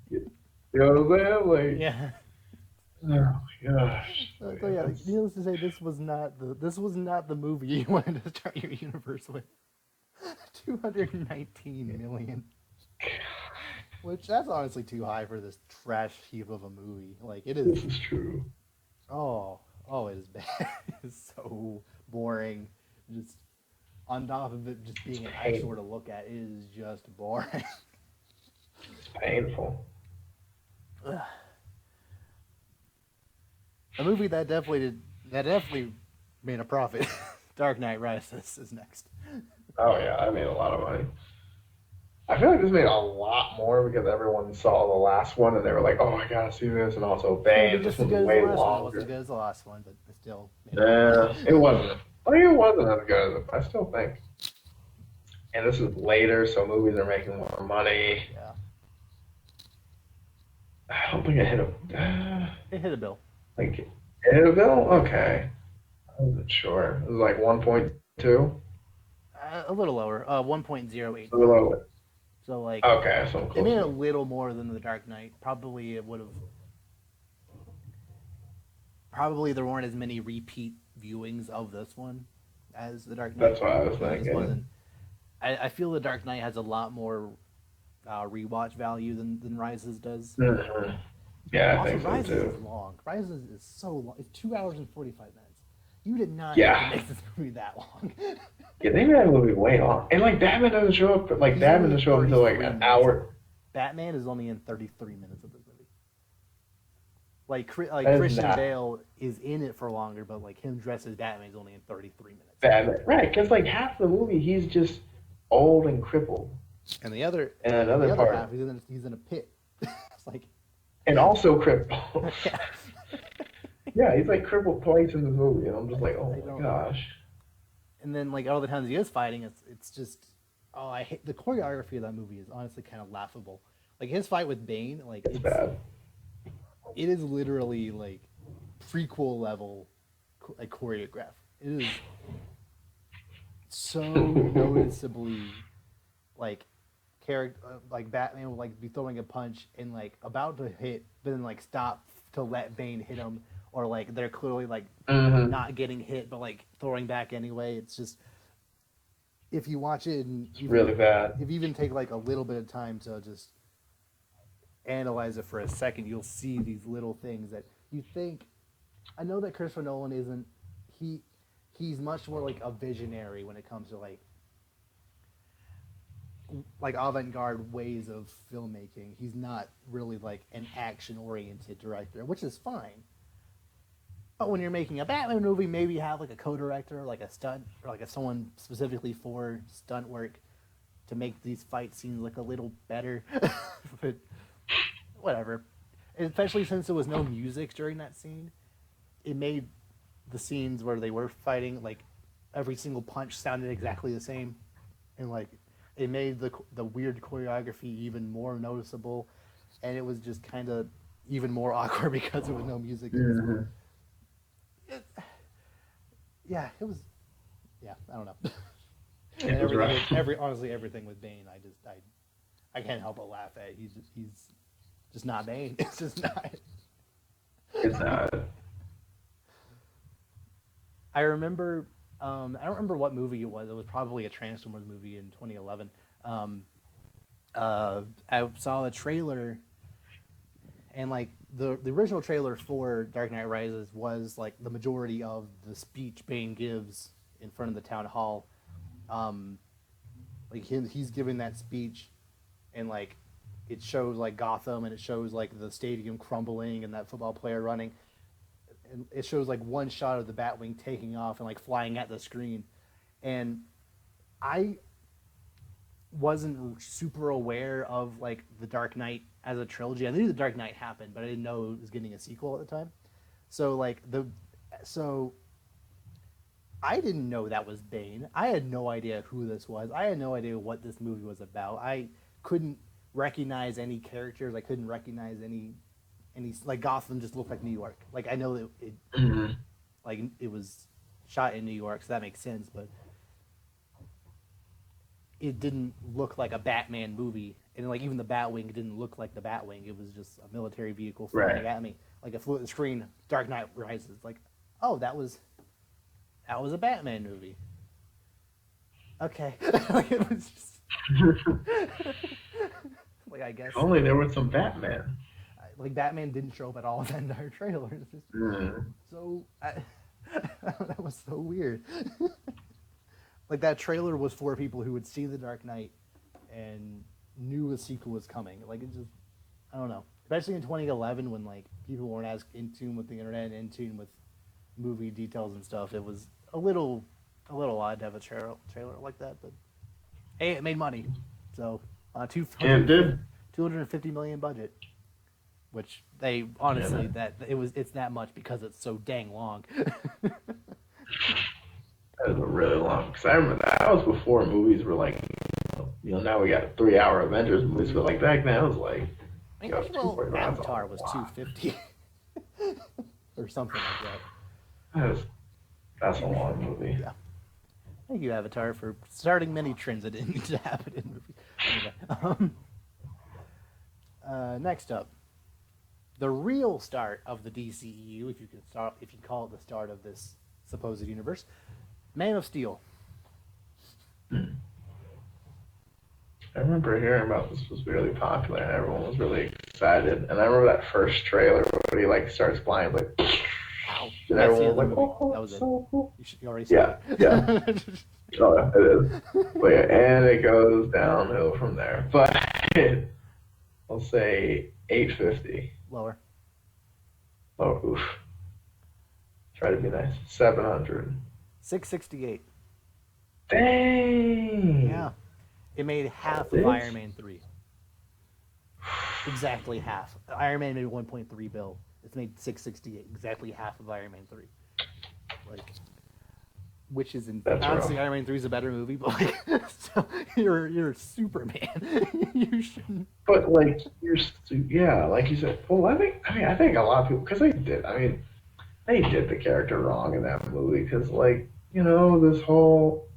You know what I'm saying? Like, yeah. Oh my gosh. So yeah, needless to say, this was not the movie you wanted to start your universe with. 219 million. Which that's honestly too high for this trash heap of a movie. Like it is. This is true. Oh, it is bad. It's so boring. Just on top of it just being an eyesore to look at, it is just boring. It's painful. A movie that definitely That definitely made a profit. Dark Knight Rises is next. Oh yeah, I made a lot of money. I feel like this made a lot more because everyone saw the last one and they were like, "Oh, I gotta see this," and also It's gonna be Bane. This just as one's good as the way last one. It wasn't as longer. good as the last one, but it still made a lot of money. Yeah, it wasn't. I mean, it wasn't as good as it, I still think. And this is later, so movies are making more money. Yeah, I don't think I hit it hit a bill. like it hit a bill. Okay, I wasn't sure. It was like 1.2. A little lower, 1.08 So million. below it. So like, Okay, so I'm it close made a enough. little more than the Dark Knight. Probably it would have. Probably there weren't as many repeat viewings of this one as the Dark Knight. That's what I was It just wasn't. thinking. I feel the Dark Knight has a lot more rewatch value than Rises does. Hmm. Yeah, I Also, think so Rises is too. long. Rises is so long. It's 2 hours and 45 minutes. You did not have to Yeah, make this movie that long. yeah, they made that movie way long. And like Batman doesn't show up. Like He's Batman only doesn't in show up until like 33 an minutes. hour. Batman is only in 33 minutes of this movie. Like That is Christian not Bale is in it for longer, but like him dressed as Batman is only in 33 minutes. Batman, right? Because like half the movie, he's just old and crippled, And the other and and the another other half part, he's in a pit. It's like and also crippled. yeah. Yeah, he's like crippled twice in this movie, and I'm just like, I oh my don't. gosh. And then like all the times he is fighting, it's just oh I hate the choreography of that movie is honestly kind of laughable. Like his fight with Bane, like It's bad. it is literally like prequel level like choreograph. It is so noticeably like character like Batman will like be throwing a punch and like about to hit, but then like stop to let Bane hit him, or like they're clearly like Hmm. not getting hit but like throwing back anyway. It's just if you watch it and It's even really bad. if you even take like a little bit of time to just analyze it for a second, you'll see these little things that you think. I know that Christopher Nolan isn't he he's much more like a visionary when it comes to like avant-garde ways of filmmaking. He's not really like an action-oriented director, which is fine. But when you're making a Batman movie, maybe you have like a co-director, like a stunt, or like a someone specifically for stunt work to make these fight scenes look a little better. But whatever. Especially since there was no music during that scene, it made the scenes where they were fighting like every single punch sounded exactly the same, and like it made the weird choreography even more noticeable, and it was just kind of even more awkward because there was no music in this movie. Hmm. It, yeah, it was. Yeah, I don't know. And It was everything rough. with honestly everything with Bane, I can't help but laugh at. He's just not Bane. It's just not. It's not. I remember. I don't remember what movie it was. It was probably a Transformers movie in 2011. Um, I saw a trailer, and like the original trailer for Dark Knight Rises was like the majority of the speech Bane gives in front of the town hall. Um, like he's giving that speech, and like it shows like Gotham, and it shows like the stadium crumbling and that football player running, and it shows like one shot of the Batwing taking off and like flying at the screen, and I wasn't super aware of like the Dark Knight as a trilogy. I knew the Dark Knight happened, but I didn't know it was getting a sequel at the time. So like so I didn't know that was Bane. I had no idea who this was. I had no idea what this movie was about. I couldn't recognize any characters. I couldn't recognize any like Gotham just looked like New York. Like I know that Hmm. like it was shot in New York, so that makes sense, but it didn't look like a Batman movie. And like even the Batwing didn't look like the Batwing. It was just a military vehicle flying Right. at me. Like it flew at the screen, Dark Knight Rises. Like, oh, that was a Batman movie. Okay. Like it was just like I guess If only there was some Batman. like Batman didn't show up at all in that entire trailer. It's just Mm. so that was so weird. Like that trailer was for people who had seen The Dark Knight and knew a sequel was coming. Like it just, I don't know. Especially in 2011 when like people weren't as in tune with the internet and in tune with movie details and stuff, it was a little odd to have a trailer like that. But hey, it made money. So And it did. 250 million budget, which they honestly Yeah, it's that much because it's so dang long. that was a really long. Because I remember that was before movies were like, now we got 3 hour Avengers movies, but like back then it was like, I mean, well, 245. That's a Avatar was lot. 250 or something like that. That is, that's a long movie. Yeah. Thank you, Avatar, for starting many trends that didn't need to happen in movies. Anyway, next up, the real start of the DCEU, if you can call it the start of this supposed universe, Man of Steel. I remember hearing about this was really popular and everyone was really excited. And I remember that first trailer where he like starts flying like, Ow. and That's the everyone end was of like, the movie. oh, That was it. so cool. You already saw Yeah, it. yeah. Oh, yeah, it is. But yeah, and it goes downhill from there. But I'll say 850. Lower. Oh, oof. Try to be nice. 700. 668. Dang. Yeah. It made half of This? Iron Man 3. Exactly half. Iron Man made 1.3 bill. It's made 668. Exactly half of Iron Man 3. Like, which is That's honestly rough. Iron Man 3 is a better movie, but like, so you're Superman. You shouldn't. But like yeah, like you said. Well, I think a lot of people because they did. I mean, they did the character wrong in that movie because like this whole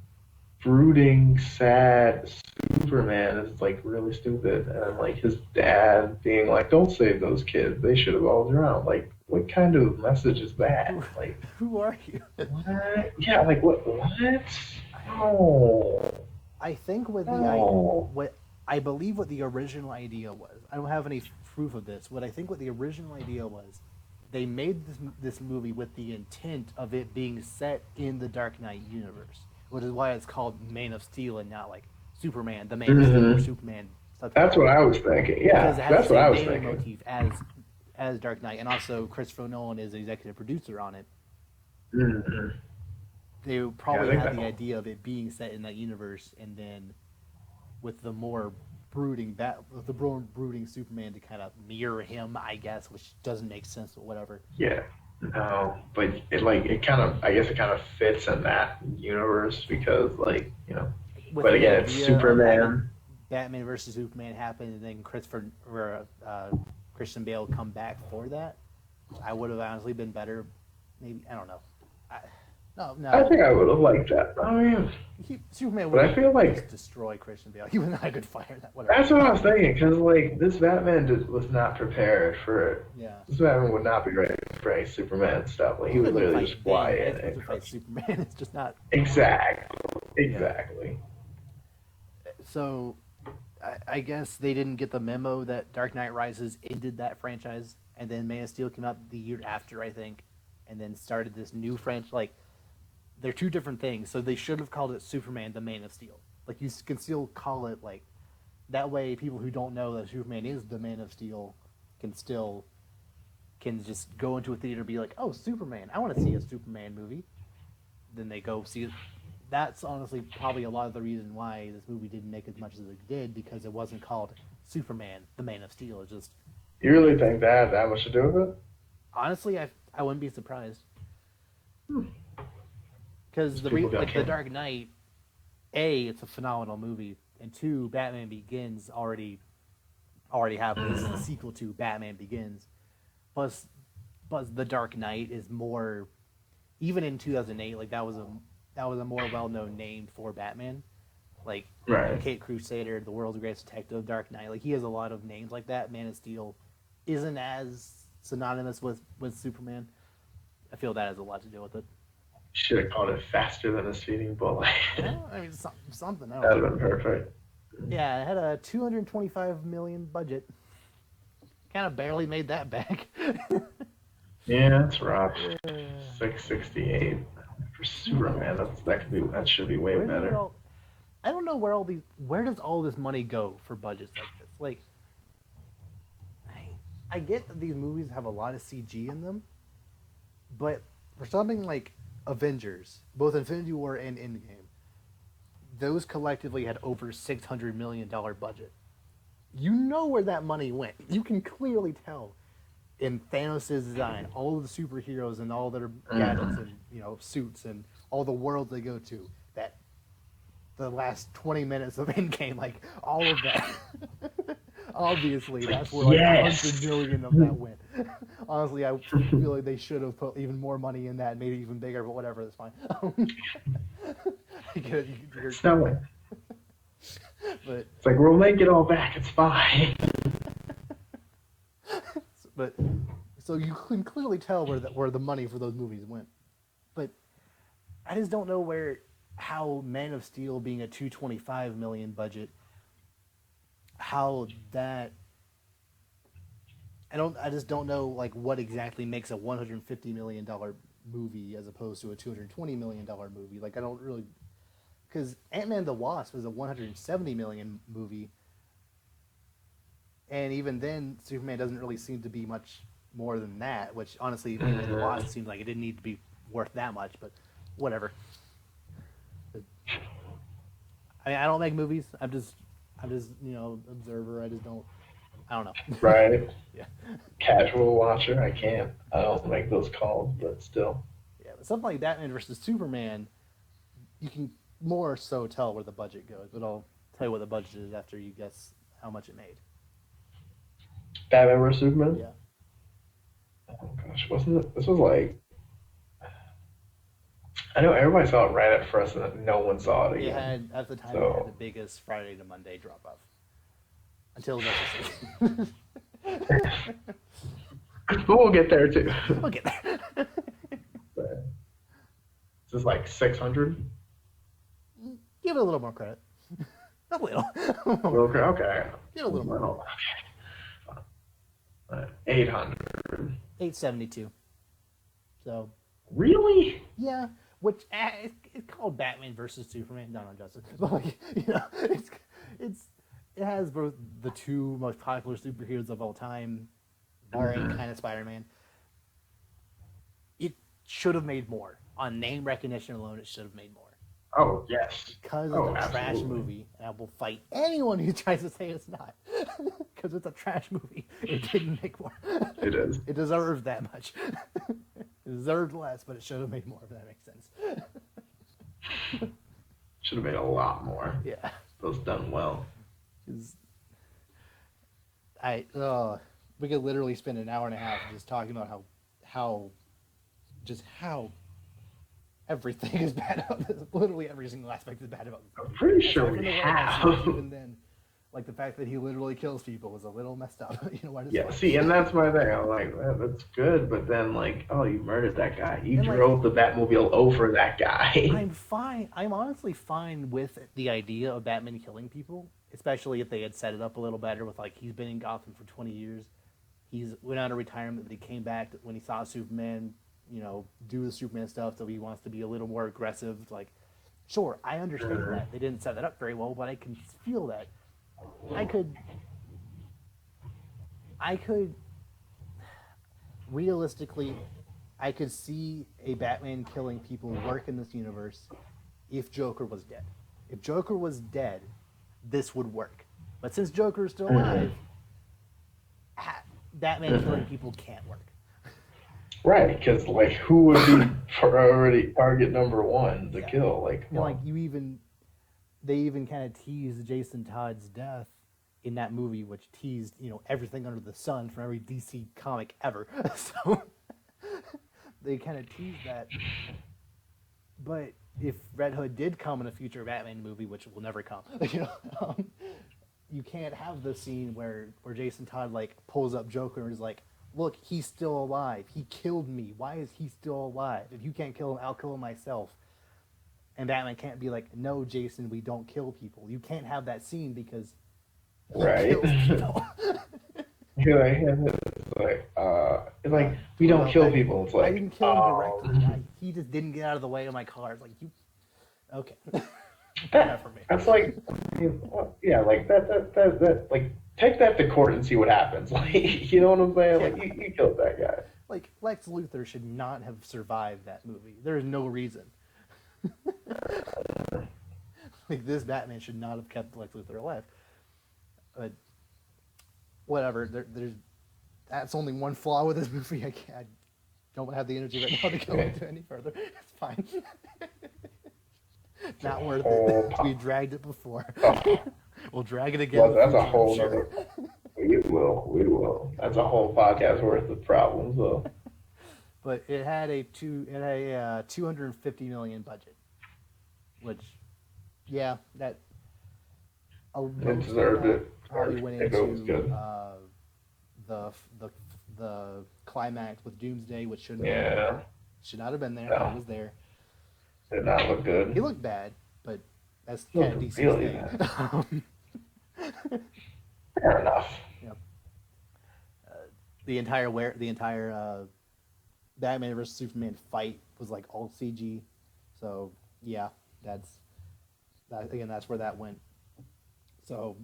brooding, sad Superman is like really stupid, and like his dad being like, "Don't save those kids; they should have all drowned." Like, what kind of message is that? Like, Who are you? what? Yeah, like what? What? No, I think no. what I believe what the original idea was. I don't have any proof of this. What I think what the original idea was, they made this movie with the intent of it being set in the Dark Knight universe, which is why it's called Man of Steel and not like Superman, the Man of Steel or Hmm. Superman. That's what I was thinking. Because Yeah, it has that's the what I same was naming thinking. motif as Dark Knight, and also Christopher Nolan is the executive producer on it. Hmm. They Yeah, I probably think had that. the idea of it being set in that universe, and then with the more brooding Superman to kind of mirror him, I guess, which doesn't make sense, but whatever. Yeah. No, but it kind of I guess it kind of fits in that universe because With but the again it's idea of having Superman. Batman versus Superman happen, and then Christian Bale come back for that, I would have honestly been better. Maybe I don't know. I, no, I no. think I would have liked that. I mean, Superman but would I feel have just like destroyed Christian Bale. He was not a good fighter. That whatever. that's what I was thinking because like this Batman was not prepared for it. Yeah. This Batman would not be ready for any Superman stuff. Like he would literally just fly in and To fight Superman. It's just not. exactly, Yeah. exactly. So, I guess they didn't get the memo that Dark Knight Rises ended that franchise, and then Man of Steel came out the year after, I think, and then started this new franchise. Like, they're two different things. So they should have called it Superman: The Man of Steel. Like, you can still call it like that way. People who don't know that Superman is the Man of Steel can just go into a theater and be like, "Oh, Superman! I want to see a Superman movie." Then they go see it. That's honestly probably a lot of the reason why this movie didn't make as much as it did, because it wasn't called Superman: The Man of Steel. It's just You really think that had that much to do with it? honestly, I wouldn't be surprised Hmm. because People got the canceled. Dark Knight, it's a phenomenal movie, and two, Batman Begins already happened. This is a sequel to Batman Begins. Plus, the Dark Knight is more. Even in 2008, like that was a more well-known name for Batman. Like Right. Kate Crusader, the world's greatest detective, Dark Knight. Like he has a lot of names like that. Man of Steel isn't as synonymous with Superman. I feel that has a lot to do with it. Should have called it faster than a speeding bullet. Well, I mean, something. I don't That'd know. have been perfect. Yeah, it had a 225 million budget. Kind of barely made that back. Yeah, that's rough. 668 for Superman. That should be way Where did it better. all? I don't know where does all this money go for budgets like this? Like, I get that these movies have a lot of CG in them, but for something like Avengers, both Infinity War and Endgame, those collectively had over $600 million budget. You know where that money went. You can clearly tell in Thanos' design, all of the superheroes and all their gadgets and suits and all the worlds they go to. That the last 20 minutes of Endgame, like all of that. Obviously, that's where like $100 million of that went. Honestly, I feel like they should have put even more money in that and made it even bigger, but whatever, that's fine. Sell it. But it's like we'll make it all back. It's fine. But so you can clearly tell where the money for those movies went. But I just don't know how Man of Steel being a $225 million budget, how that I just don't know like what exactly makes a $150 million movie as opposed to a $220 million movie. Like I don't really, because Ant-Man the Wasp is a $170 million movie, and even then Superman doesn't really seem to be much more than that. Which honestly, Ant-Man the Wasp seems like it didn't need to be worth that much, but whatever. I mean, I don't make movies. I'm just observer. I don't know. Right. Yeah. Casual watcher. I don't make those calls, but still. Yeah, but something like Batman versus Superman, you can more so tell where the budget goes. But I'll tell you what the budget is after you guess how much it made. Batman vs Superman. Yeah. Oh gosh, wasn't it? This was like. I know everybody saw it right at first, and no one saw it again. It had the biggest Friday to Monday drop off. Until Justice League. But we'll get there too. We'll get there. But this is like 600. Give it a little more credit. A little. Okay. Give it a little more. Okay. 800. 872. So. Really? Yeah. Which it's called Batman versus Superman, Dawn of Justice. But like, it has both the two most popular superheroes of all time, barring kind of Spider-Man. It should have made more. On name recognition alone, it should have made more. Oh, yes. Because it's a trash movie, and I will fight anyone who tries to say it's not. Because it's a trash movie. It didn't make more. It is. It deserved that much. It deserved less, but it should have made more, if that makes sense. Should have made a lot more. Yeah. It was done well. We could literally spend an hour and a half just talking about how everything is bad about this. Literally every single aspect is bad about this. I'm pretty sure we have. Even then, like the fact that he literally kills people was a little messed up. See, and that's my thing. I'm like, that's good, but then like, oh, you murdered that guy. You drove the Batmobile over that guy. I'm fine. I'm honestly fine with the idea of Batman killing people, especially if they had set it up a little better with like he's been in Gotham for 20 years. He's went out of retirement, but he came back when he saw Superman, do the Superman stuff, so he wants to be a little more aggressive. Like, sure, I understand that. They didn't set that up very well, but I can feel that. I could realistically, I could see a Batman killing people work in this universe if Joker was dead. If Joker was dead, this would work. But since Joker is still alive, Batman killing people can't work. Right, because like, who would be priority target number one to kill? Like, they even kind of teased Jason Todd's death in that movie, which teased everything under the sun from every DC comic ever. So they kind of teased that. But if Red Hood did come in a future Batman movie, which will never come, you can't have the scene where Jason Todd like pulls up Joker and is like, look, he's still alive. He killed me. Why is he still alive? If you can't kill him, I'll kill him myself. And Batman can't be like, no, Jason, we don't kill people. You can't have that scene because he kills people. It's like we don't kill people. It's like, I didn't kill him directly. He just didn't get out of the way of my car. It's like, okay. Not for me. That's like, like that, like, take that to court and see what happens. Like, you know what I'm saying? Like, you killed that guy. Like, Lex Luthor should not have survived that movie. There is no reason. Like, this Batman should not have kept Lex Luthor alive. But whatever. There's that's only one flaw with this movie. I don't have the energy right now to go into any further. It's fine. Not worth it. We dragged it before. We'll drag it again. Well, that's a whole other. We will. That's a whole podcast worth of problems, though. But it had a $250 million budget, which, yeah, that it deserved it. Probably went into the climax with Doomsday, which should not have been there. No. It was there. Did not look good. He looked bad, but that's kind of decent. Really bad. Fair enough. Yep. The entire Batman vs Superman fight was like all CG, so yeah, that's where that went. So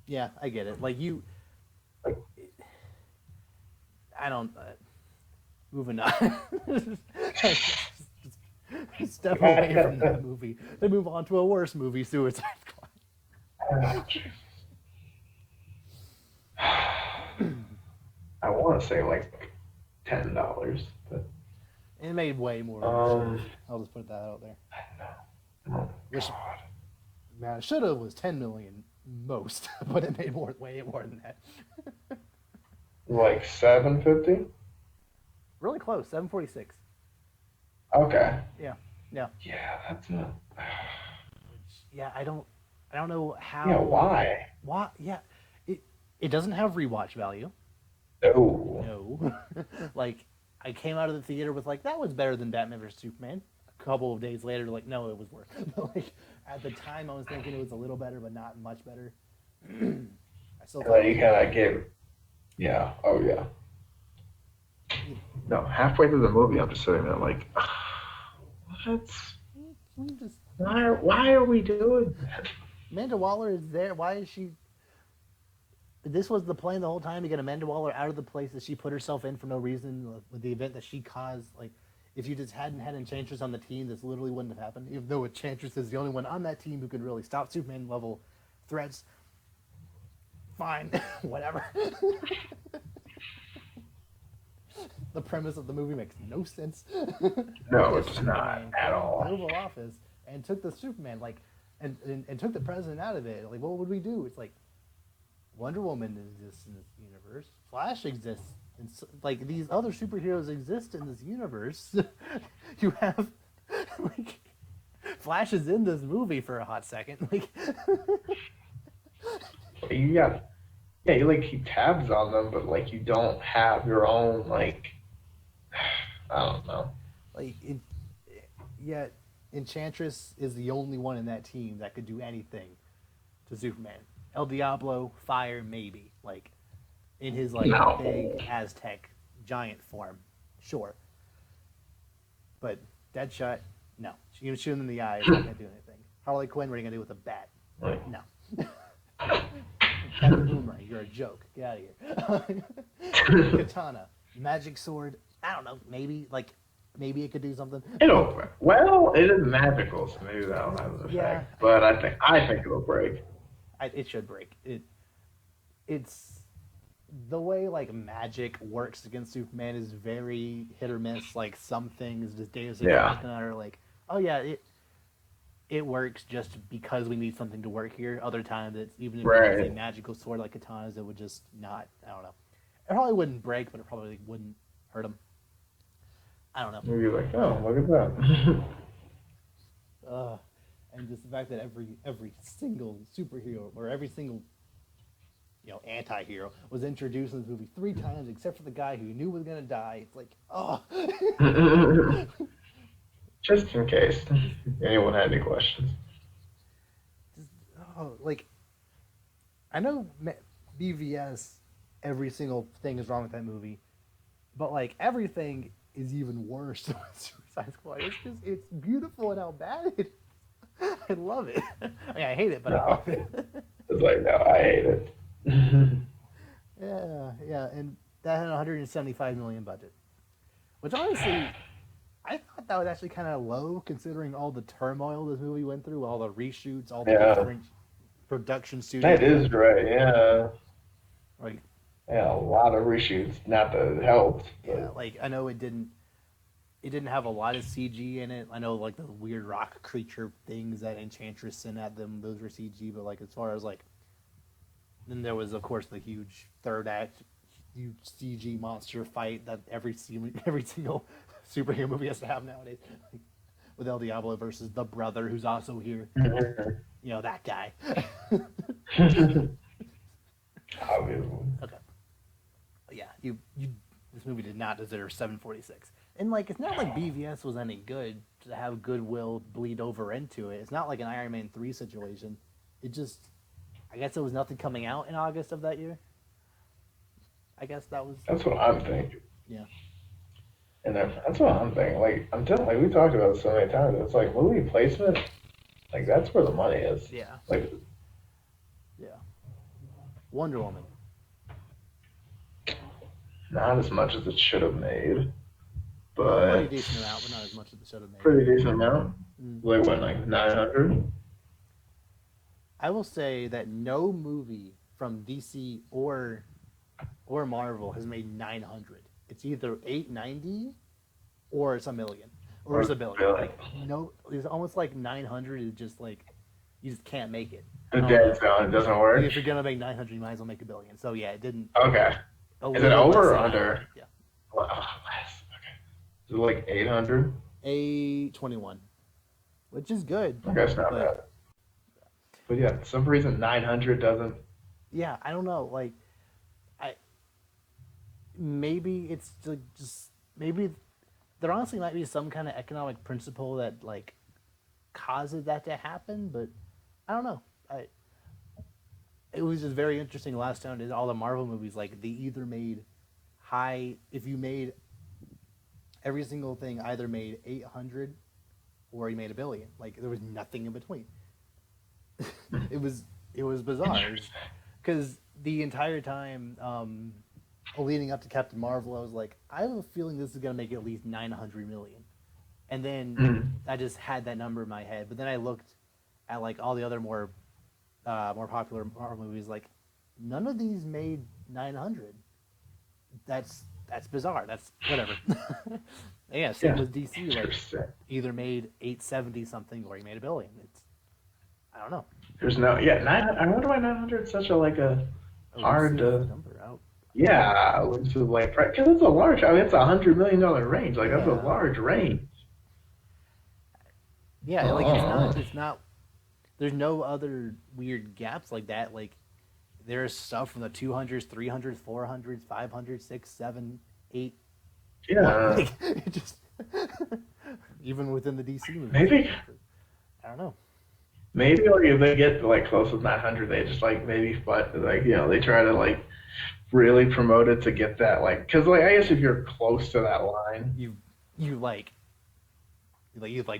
yeah, I get it. Like I don't. Moving on. Step away from that movie. They move on to a worse movie, Suicide Squad. I want to say like $10, but it made way more. I'll just put that out there. I know. Oh, Man, it should have was 10 million most, but it made way more than that. Like 750? Really close, 746. Okay. Yeah. Yeah, that's a. Yeah, I don't know how. Yeah, why? Why? Yeah, it doesn't have rewatch value. No. Like, I came out of the theater with like, that was better than Batman vs Superman. A couple of days later, like, no, it was worse. Like, at the time, I was thinking it was a little better, but not much better. I still thought you kind of gave. Yeah. Oh yeah. No, halfway through the movie, I'm just sitting there like, what? Why are we doing that? Amanda Waller is there. Why is she? This was the plan the whole time to get Amanda Waller out of the place that she put herself in for no reason, with the event that she caused. Like, if you just hadn't had Enchantress on the team, this literally wouldn't have happened. Even though Enchantress is the only one on that team who could really stop Superman level threats. Fine, whatever. The premise of the movie makes no sense. No, it's not at all. Oval Office and took the Superman, like, and took the president out of it. Like, what would we do? It's like, Wonder Woman exists in this universe. Flash exists. And like, these other superheroes exist in this universe. You have, like, Flash is in this movie for a hot second. Like, you like keep tabs on them, but like you don't have your own, like, I don't know. Like, yet Enchantress is the only one in that team that could do anything to Superman. El Diablo, fire, maybe. Like, in his, like, big Aztec giant form. Sure. But Deadshot, no. You can shoot him in the eyes, not going to do anything. Harley Quinn, what are you going to do with a bat? No. Captain Boomerang, you're a joke. Get out of here. Katana, magic sword, I don't know, maybe it could do something. Well, it is magical, so maybe that'll have an effect. But I think it'll break. It should break. It's the way, like, magic works against Superman is very hit or miss. Like, some things just Deus Ex Machina are like, oh yeah, it works just because we need something to work here. Other times, it's even if it's a magical sword like katanas, it would just not. I don't know. It probably wouldn't break, but it probably wouldn't hurt him. I don't know. Maybe like, oh, look at that. And just the fact that every single superhero or every single, anti-hero was introduced in this movie 3 times, except for the guy who you knew was gonna die. It's like, oh. Just in case anyone had any questions. Like, I know BVS, every single thing is wrong with that movie, but like everything is even worse with Suicide Squad. It's beautiful and how bad it is. I love it. I mean, I hate it, but I love it. It's like, no, I hate it. Yeah, and that had a $175 million budget, which honestly, I thought that was actually kind of low considering all the turmoil this movie went through, all the reshoots, all the Yeah, different production studios. that is right. Yeah, Like, yeah, a lot of reshoots. Not that it helped, yeah, but like I know it didn't have a lot of CG in it. I know like the weird rock creature things that Enchantress sent at them, those were CG. But like as far as like, then there was of course the huge third act, huge CG monster fight that every single superhero movie has to have nowadays, like, with El Diablo versus the brother who's also here. You know that guy. obviously. Okay, yeah, you this movie did not deserve 746. And like it's not like BVS was any good to have goodwill bleed over into it. It's not like an Iron Man 3 situation. It just I guess there was nothing coming out in August of that year. I guess that was That's what I'm thinking. yeah. And that's what I'm thinking. Like I'm telling, like we talked about it so many times. It's like movie placement. Like that's where the money is. Yeah. Like Yeah. Wonder Woman. not as much as it should have made, Pretty but decent amount, but not as much as it should have made. pretty decent amount. Mm. Like what, like 900? I will say that no movie from DC or Marvel has made 900. It's either 890 or it's a million. Or it's a billion. Really? Like no, it's almost like 900 is just like you just can't make it. The dead zone. It doesn't work. If you're gonna make 900, you might as well make a billion. So yeah, it didn't. Okay. A Is it little over less or than under? 900, yeah. Well, less. Okay. Is it like 800? 821, which is good. Okay, it's not But bad. But yeah, for some reason 900 doesn't. yeah, I don't know. Like, I maybe it's just maybe there honestly might be some kind of economic principle that like causes that to happen, but I don't know. It was just very interesting last time did all the Marvel movies, like they either made if you made every single thing either made 800 or you made a billion. Like there was nothing in between. it was bizarre because the entire time leading up to Captain Marvel, I was like, I have a feeling this is gonna make at least 900 million, and then I just had that number in my head. But then I looked at like all the other more popular Marvel movies, like none of these made 900. That's bizarre. That's whatever. Yeah, same with DC. Like either made 870 something or you made a billion. It's I don't know. There's no, yeah, 900. I wonder why 900 is such a like a hard number out. Yeah, which is like because it's a large. I mean, it's $100 million range. Like that's a Yeah. large range. Yeah, like it's not. There's no other weird gaps like that. Like there's stuff from the 200s, 300s, 400s, 500s, 6, 7, 8. Yeah. Like, it just even within the DC movies. Maybe. I don't know. Maybe like if they get like close with 900, they just like maybe like they try to like really promote it to get that like because like I guess if you're close to that line, you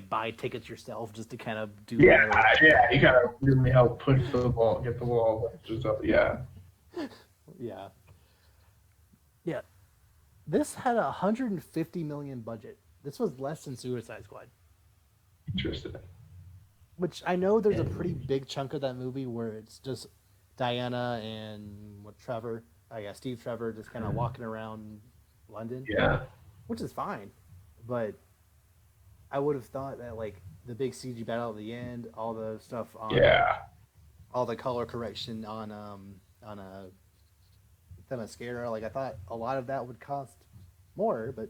buy tickets yourself just to kind of do yeah, you gotta really help push the ball, get the ball, just up, yeah. Yeah. Yeah. This had a $150 million budget. This was less than Suicide Squad. Interesting. Which I know there's a pretty big chunk of that movie where it's just Diana and Steve Trevor just kind of walking around London. Yeah. Which is fine. But I would have thought that like the big CG battle at the end, all the stuff on all the color correction on the mascara, like I thought a lot of that would cost more, but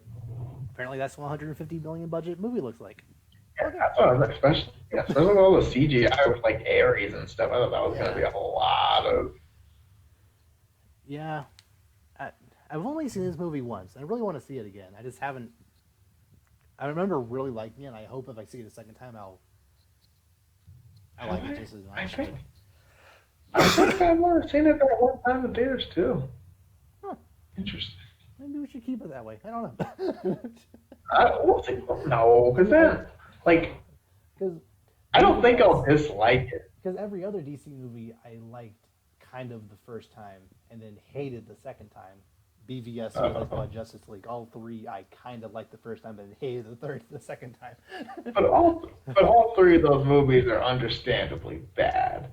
apparently that's what $150 million budget movie looks like. Yeah, that's what I was especially with all the CGI with like Ares and stuff. I thought that was gonna be a lot of. Yeah, I've only seen this movie once. I really want to see it again. I just haven't. I remember really liking it. And I hope if I see it a second time, I like it just as much. I think I've only seen it that one time in theaters too. Huh. Interesting. Maybe we should keep it that way. I don't know. I don't think no, because then like I don't think I'll dislike it. Because every other DC movie I liked kind of the first time and then hated the second time. BVS, Suicide Uh, Squad, Justice League. All three I kind of liked the first time, but hated the second time. but all three of those movies are understandably bad.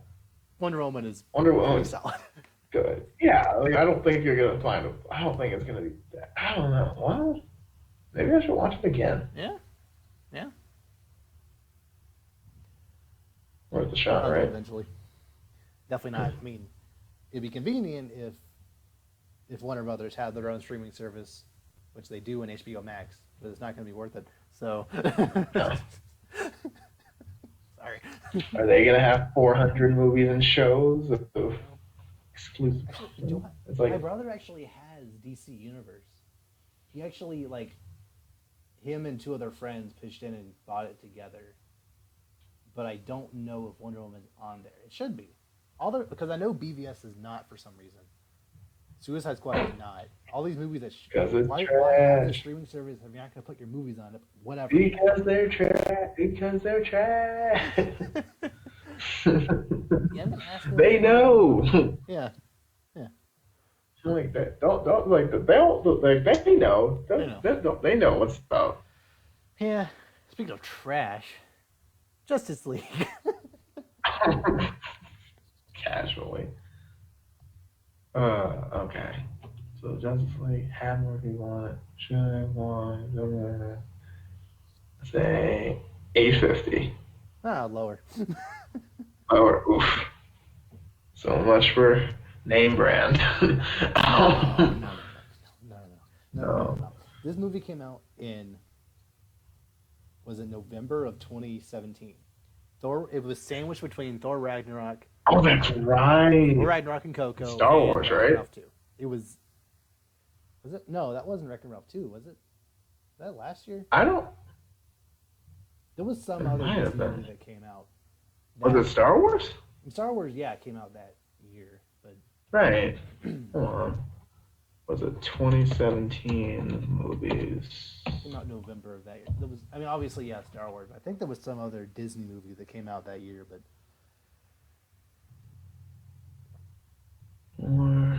Wonder Woman is Wonder pretty Woman's solid. good. Yeah, like, I don't think you're gonna find it. I don't think it's gonna be bad. I don't know. Well, maybe I should watch it again. Yeah, yeah. Worth a shot, I'll do it right? eventually. Definitely not. I mean, it'd be convenient if Warner Brothers had their own streaming service, which they do in HBO Max, but it's not going to be worth it. So, No. sorry. Are they gonna have 400 movies and shows of exclusive? Actually, It's my like, brother actually has DC Universe. He actually him and two other friends pitched in and bought it together. But I don't know if Wonder Woman's on there. It should be. Because I know BVS is not for some reason. Suicide Squad is not. All these movies that because it's why have the trash. streaming service if you're not going to put your movies on it? Whatever. Because they're trash. Because they're trash. Yeah, I'm gonna ask them. They know. Yeah, yeah. Like that. Don't like that. They don't like. They know. They know. They know what's up. Yeah. Speaking of trash, Justice League. Casually. Okay. So Justice League had more people on it. Should have won. Say 850. Lower. Or oof. So much for name brand. No. This movie came out was it November of 2017? It was sandwiched between Thor Ragnarok. Oh, that's right. Thor Ragnarok and Coco. Star and Wars, Wreck-It right? Ralph 2. It was it? No, that wasn't Wreck-It Ralph 2, was it? Was that last year? I don't. There was some It other might have Disney been. movie that came out. Was it Star Wars? Star Wars, yeah, it came out that year, but Right. Hold on. Was it 2017 movies? it came out in November of that year. Obviously, yeah, Star Wars. But I think there was some other Disney movie that came out that year, but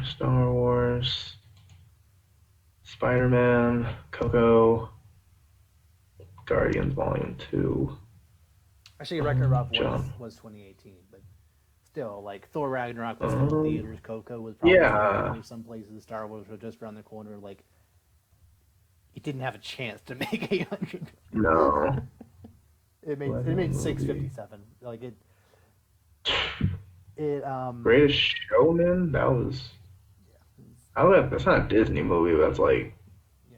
Star Wars, Spider-Man, Coco, Guardians Volume 2. actually, Wreck-It Ralph John. was 2018, but still, Thor Ragnarok was still in theaters. Coco was probably Yeah. in some places. Star Wars was just around the corner. It didn't have a chance to make 800. No. It made 657. Greatest Showman? That was. That's not a Disney movie. That's like. Yeah.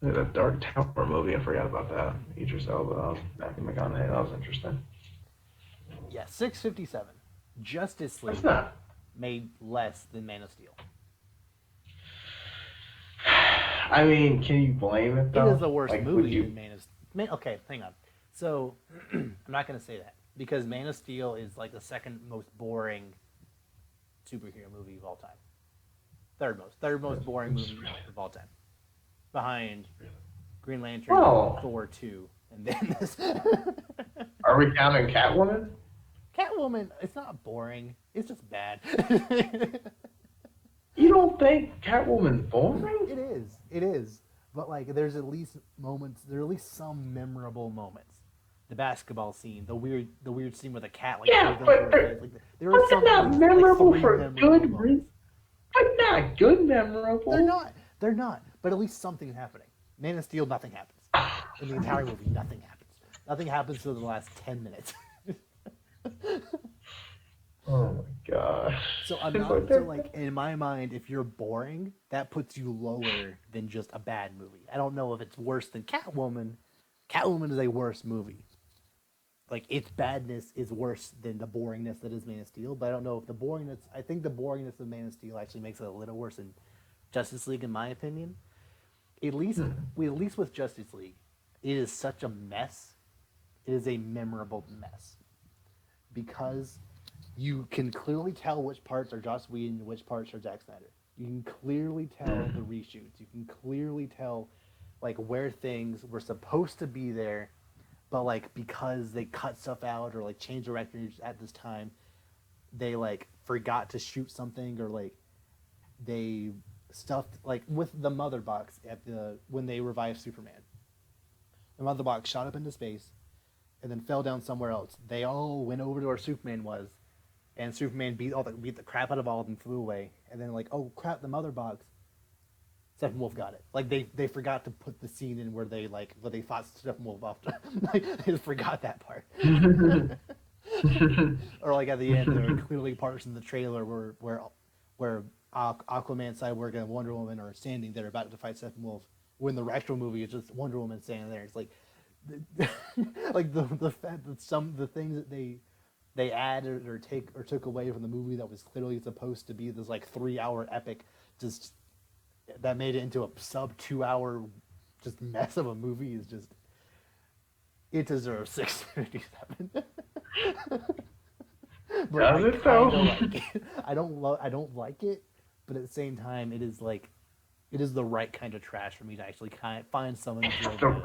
That Dark Tower movie. I forgot about that. Idris Elba. That was back in McConaughey. That was interesting. Yeah, 657. Justice League That's not. made less than Man of Steel. I mean, can you blame it though? It is the worst Would movie you? than Man of Steel. Okay, hang on. So, I'm not going to say that because Man of Steel is the second most boring superhero movie of all time. Third most boring movie of all time. Behind Green Lantern, Oh. Thor 2, and then this. Are we counting Catwoman? Catwoman, it's not boring. It's just bad. You don't think Catwoman's boring? It is. But there's at least moments. There are at least some memorable moments. The basketball scene, the weird scene with a cat. Yeah, but there are some not memorable for memorable good moments. reason. But not good memorable. They're not. But at least something's happening. Man of Steel, nothing happens. In the entire movie, nothing happens. Nothing happens for the last 10 minutes. Oh my gosh. So in my mind, if you're boring, that puts you lower than just a bad movie. I don't know if it's worse than Catwoman. Catwoman is a worse movie. Its badness is worse than the boringness that is Man of Steel, but I don't know if I think the boringness of Man of Steel actually makes it a little worse than Justice League, in my opinion. At least with Justice League, it is such a mess. It is a memorable mess. Because you can clearly tell which parts are Joss Whedon and which parts are Zack Snyder. You can clearly tell the reshoots. You can clearly tell where things were supposed to be there, but because they cut stuff out or changed directors at this time, they like forgot to shoot something, or like they stuffed like with the mother box at the when they revived Superman. The mother box shot up into space and then fell down somewhere else. They all went over to where Superman was, and Superman beat the crap out of all of them, flew away, and then like, oh crap, the mother box. Steppenwolf got it. Like they forgot to put the scene in where they fought Steppenwolf off. Like they just forgot that part. Or like at the end, there were clearly parts in the trailer where Aquaman, Cyborg, and Wonder Woman are standing there about to fight Steppenwolf. When the actual movie is just Wonder Woman standing there. It's like, like the fact that the things that they added or took away from the movie that was clearly supposed to be this like 3-hour epic, just that made it into a sub 2-hour just mess of a movie is just, it deserves 657. Does it though? Like it. I don't like it, but at the same time, it is the right kind of trash for me to actually find someone enjoyable.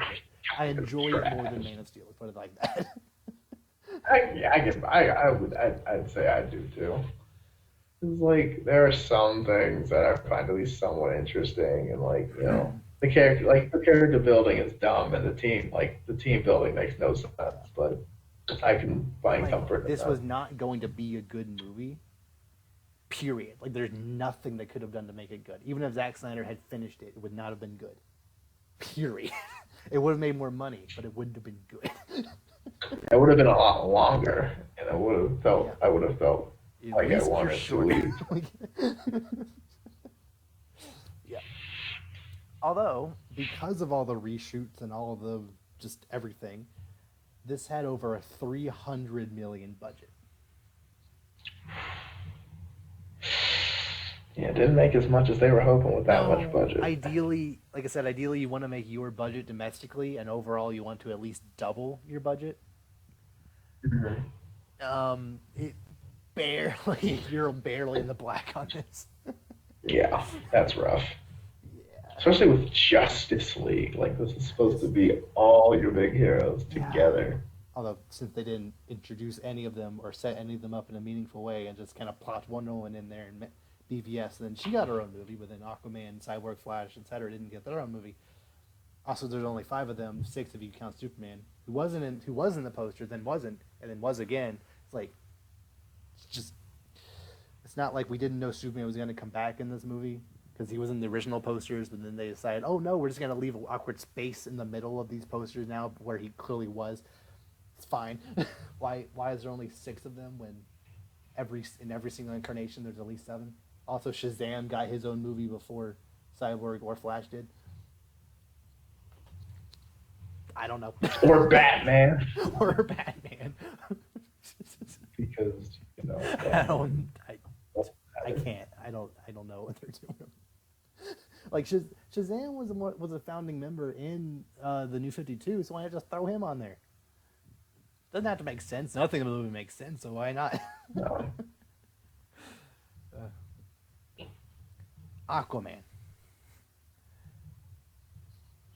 I enjoy it more than Man of Steel. Let's put it like that. I'd say I do too. It's like there are some things that I find at least somewhat interesting, and like the character building is dumb, and the team building makes no sense. But I can find comfort in this that. was not going to be a good movie. Period. Like there's nothing they could have done to make it good. Even if Zack Snyder had finished it, it would not have been good. Period. It would have made more money, but it wouldn't have been good. It would have been a lot longer, and I would have felt like I wanted to leave. Yeah. Although, because of all the reshoots and all of the just everything, this had over a $300 million budget. Yeah, it didn't make as much as they were hoping with that much budget. Ideally, like I said, you want to make your budget domestically, and overall you want to at least double your budget. Mm-hmm. You're barely in the black on this. Yeah, that's rough. Yeah. Especially with Justice League. Like, this is supposed to be all your big heroes together. Although, since they didn't introduce any of them or set any of them up in a meaningful way and just kind of plopped Wonder Woman in there and BVS, and then she got her own movie, but then Aquaman, Cyborg, Flash, etc. didn't get their own movie. Also, there's only 5 of them, 6 if you count Superman, who was in the poster, then wasn't, and then was again. It's like, it's not like we didn't know Superman was going to come back in this movie because he was in the original posters, but then they decided, oh no, we're just going to leave an awkward space in the middle of these posters now where he clearly was. It's fine. Why is there only 6 of them when in every single incarnation there's at least 7? Also, Shazam got his own movie before Cyborg or Flash did. I don't know. Or Batman. Or Batman. Because, I can't. I don't know what they're doing. Like Shazam was a founding member in the New 52, so why not just throw him on there? Doesn't have to make sense. Nothing in the movie makes sense, so why not? No. Aquaman.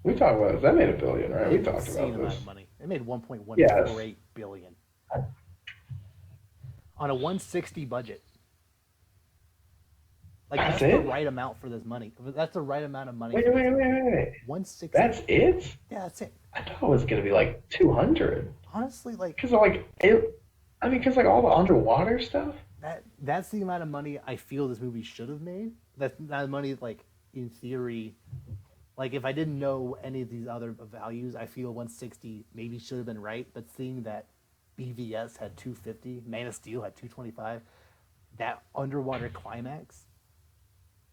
We talked about this. That made $1 billion, right? We talked Insane about amount this. of money. It made 1.148 billion on a 160 budget. Like that's the right amount for this money. That's the right amount of money. Wait. 160. That's it? Yeah, that's it. I thought it was gonna be like 200. Honestly, like because all the underwater stuff. That's the amount of money I feel this movie should have made. That's not money, like in theory. Like if I didn't know any of these other values, I feel 160 maybe should have been right. But seeing that BVS had 250, Man of Steel had 225, that underwater climax,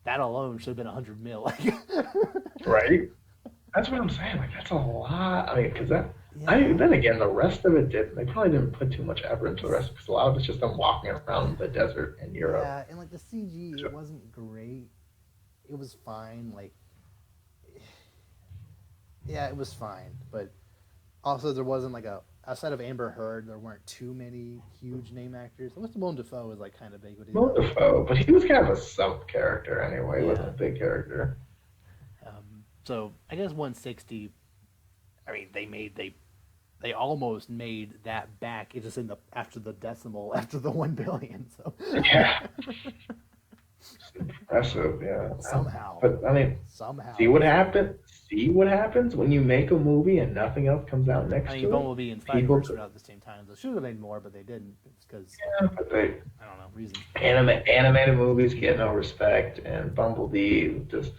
that alone should have been 100 mil. Right. That's what I'm saying. Like that's a lot. I mean, because then again, the rest of it didn't. They probably didn't put too much effort into the rest because a lot of it's just them walking around the desert in Europe. Yeah, and like the CG, it wasn't great. It was fine. Like, yeah, it was fine. But also, there wasn't like outside of Amber Heard, there weren't too many huge name actors. Unless Willem Dafoe was like kind of big. Willem Dafoe, but he was kind of a sub character anyway. He wasn't a big character. So I guess 160. I mean, they almost made that back. It's just after the decimal, after the 1 billion. So Yeah. Impressive, yeah. somehow, But I mean, somehow. see what happens. See what happens when you make a movie and nothing else comes out I next mean, to it. Bumblebee and People, Spider-Verse were out at the same time. They should have made more, but they didn't. It's because but they I don't know reasons. animated movies get no respect, and Bumblebee just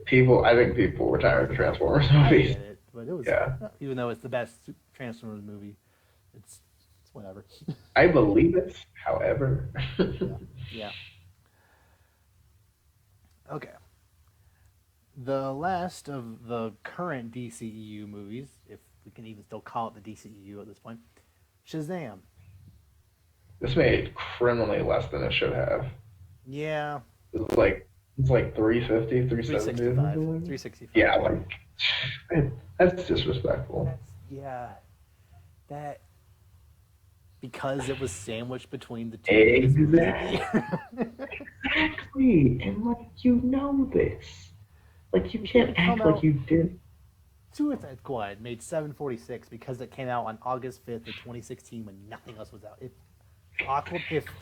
people. I think people were tired of Transformers I movies. get it, but it was Yeah, even though it's the best Transformers movie, it's whatever. I believe it. However, Yeah, yeah. Okay. The last of the current DCEU movies, if we can even still call it the DCEU at this point, Shazam. this made criminally less than it should have. Yeah, It's like 350, 370. 365. 365. Yeah, that's disrespectful. Yeah, that because it was sandwiched between the two biggest movies of the year. Exactly, and you know this. You can't act like you did. Suicide Squad made 746 because it came out on August 5th of 2016 when nothing else was out. If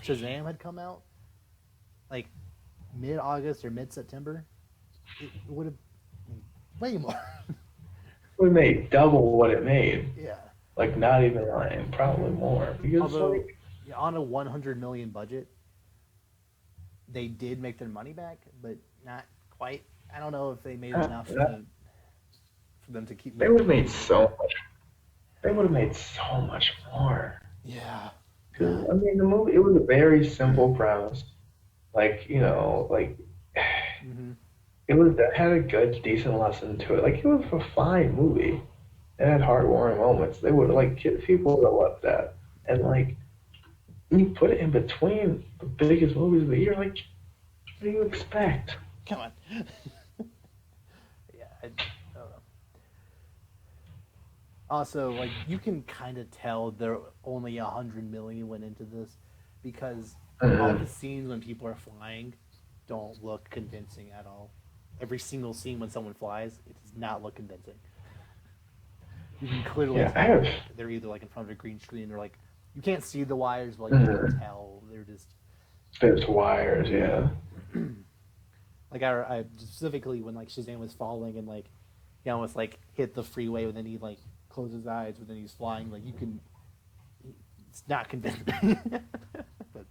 Shazam had come out like mid-August or mid-September, it would have made way more. We made double what it made. Yeah. Not even lying, probably more. Because Although on a 100 million budget, they did make their money back, but not quite. I don't know if they made enough for them to keep. They would have made so much. They would have made so much more. Yeah. I mean, the movie. It was a very simple premise. Mm-hmm. It had a good, decent lesson to it. It was a fine movie. It had heartwarming moments. They would people would have loved that. And when you put it in between the biggest movies of the year, what do you expect? Come on. Yeah, I don't know. Also, you can kind of tell there only 100 million went into this because all the scenes when people are flying don't look convincing at all. Every single scene when someone flies, it does not look convincing. You can clearly tell they're either in front of a green screen or you can't see the wires, but you can tell they're just. There's wires, yeah. I specifically when Shazam was falling and he almost hit the freeway and then he closed his eyes but then he's flying you can. It's not convincing. But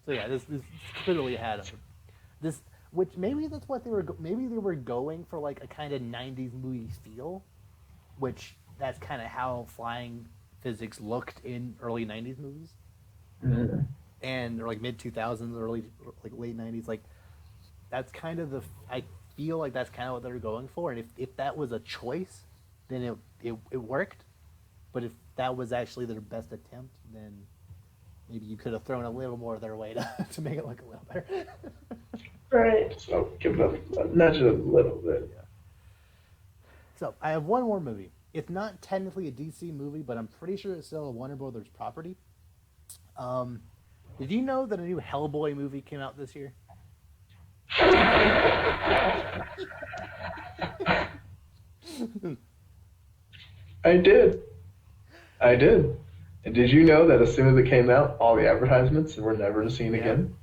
so yeah, this clearly had this. Which maybe that's what they were. Maybe they were going for a kind of '90s movie feel, which that's kind of how flying physics looked in early '90s movies, and or mid 2000s, early late '90s. That's kind of I feel that's kind of what they were going for, and if that was a choice, then it worked. But if that was actually their best attempt, then maybe you could have thrown a little more their way to make it look a little better. Right. So give it not just a little bit. Yeah. So I have one more movie. It's not technically a DC movie, but I'm pretty sure it's still a Warner Brothers property. Did you know that a new Hellboy movie came out this year? I did. And did you know that as soon as it came out, all the advertisements were never seen again?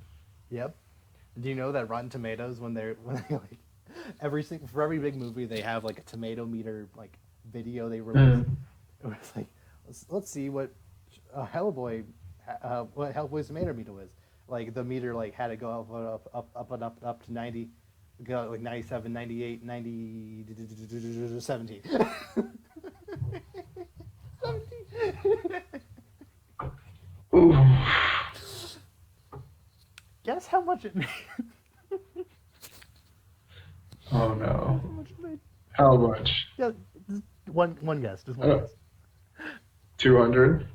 Yep. Do you know that Rotten Tomatoes when they for every big movie they have a tomato meter video they release? It was let's see what Hellboy's tomato meter was. The meter had to go up to 90, go 97, 98, 90, 17. 17. Ooh. Guess how much it made? Oh no. How much? Yeah, one guess. Just one guess. 200?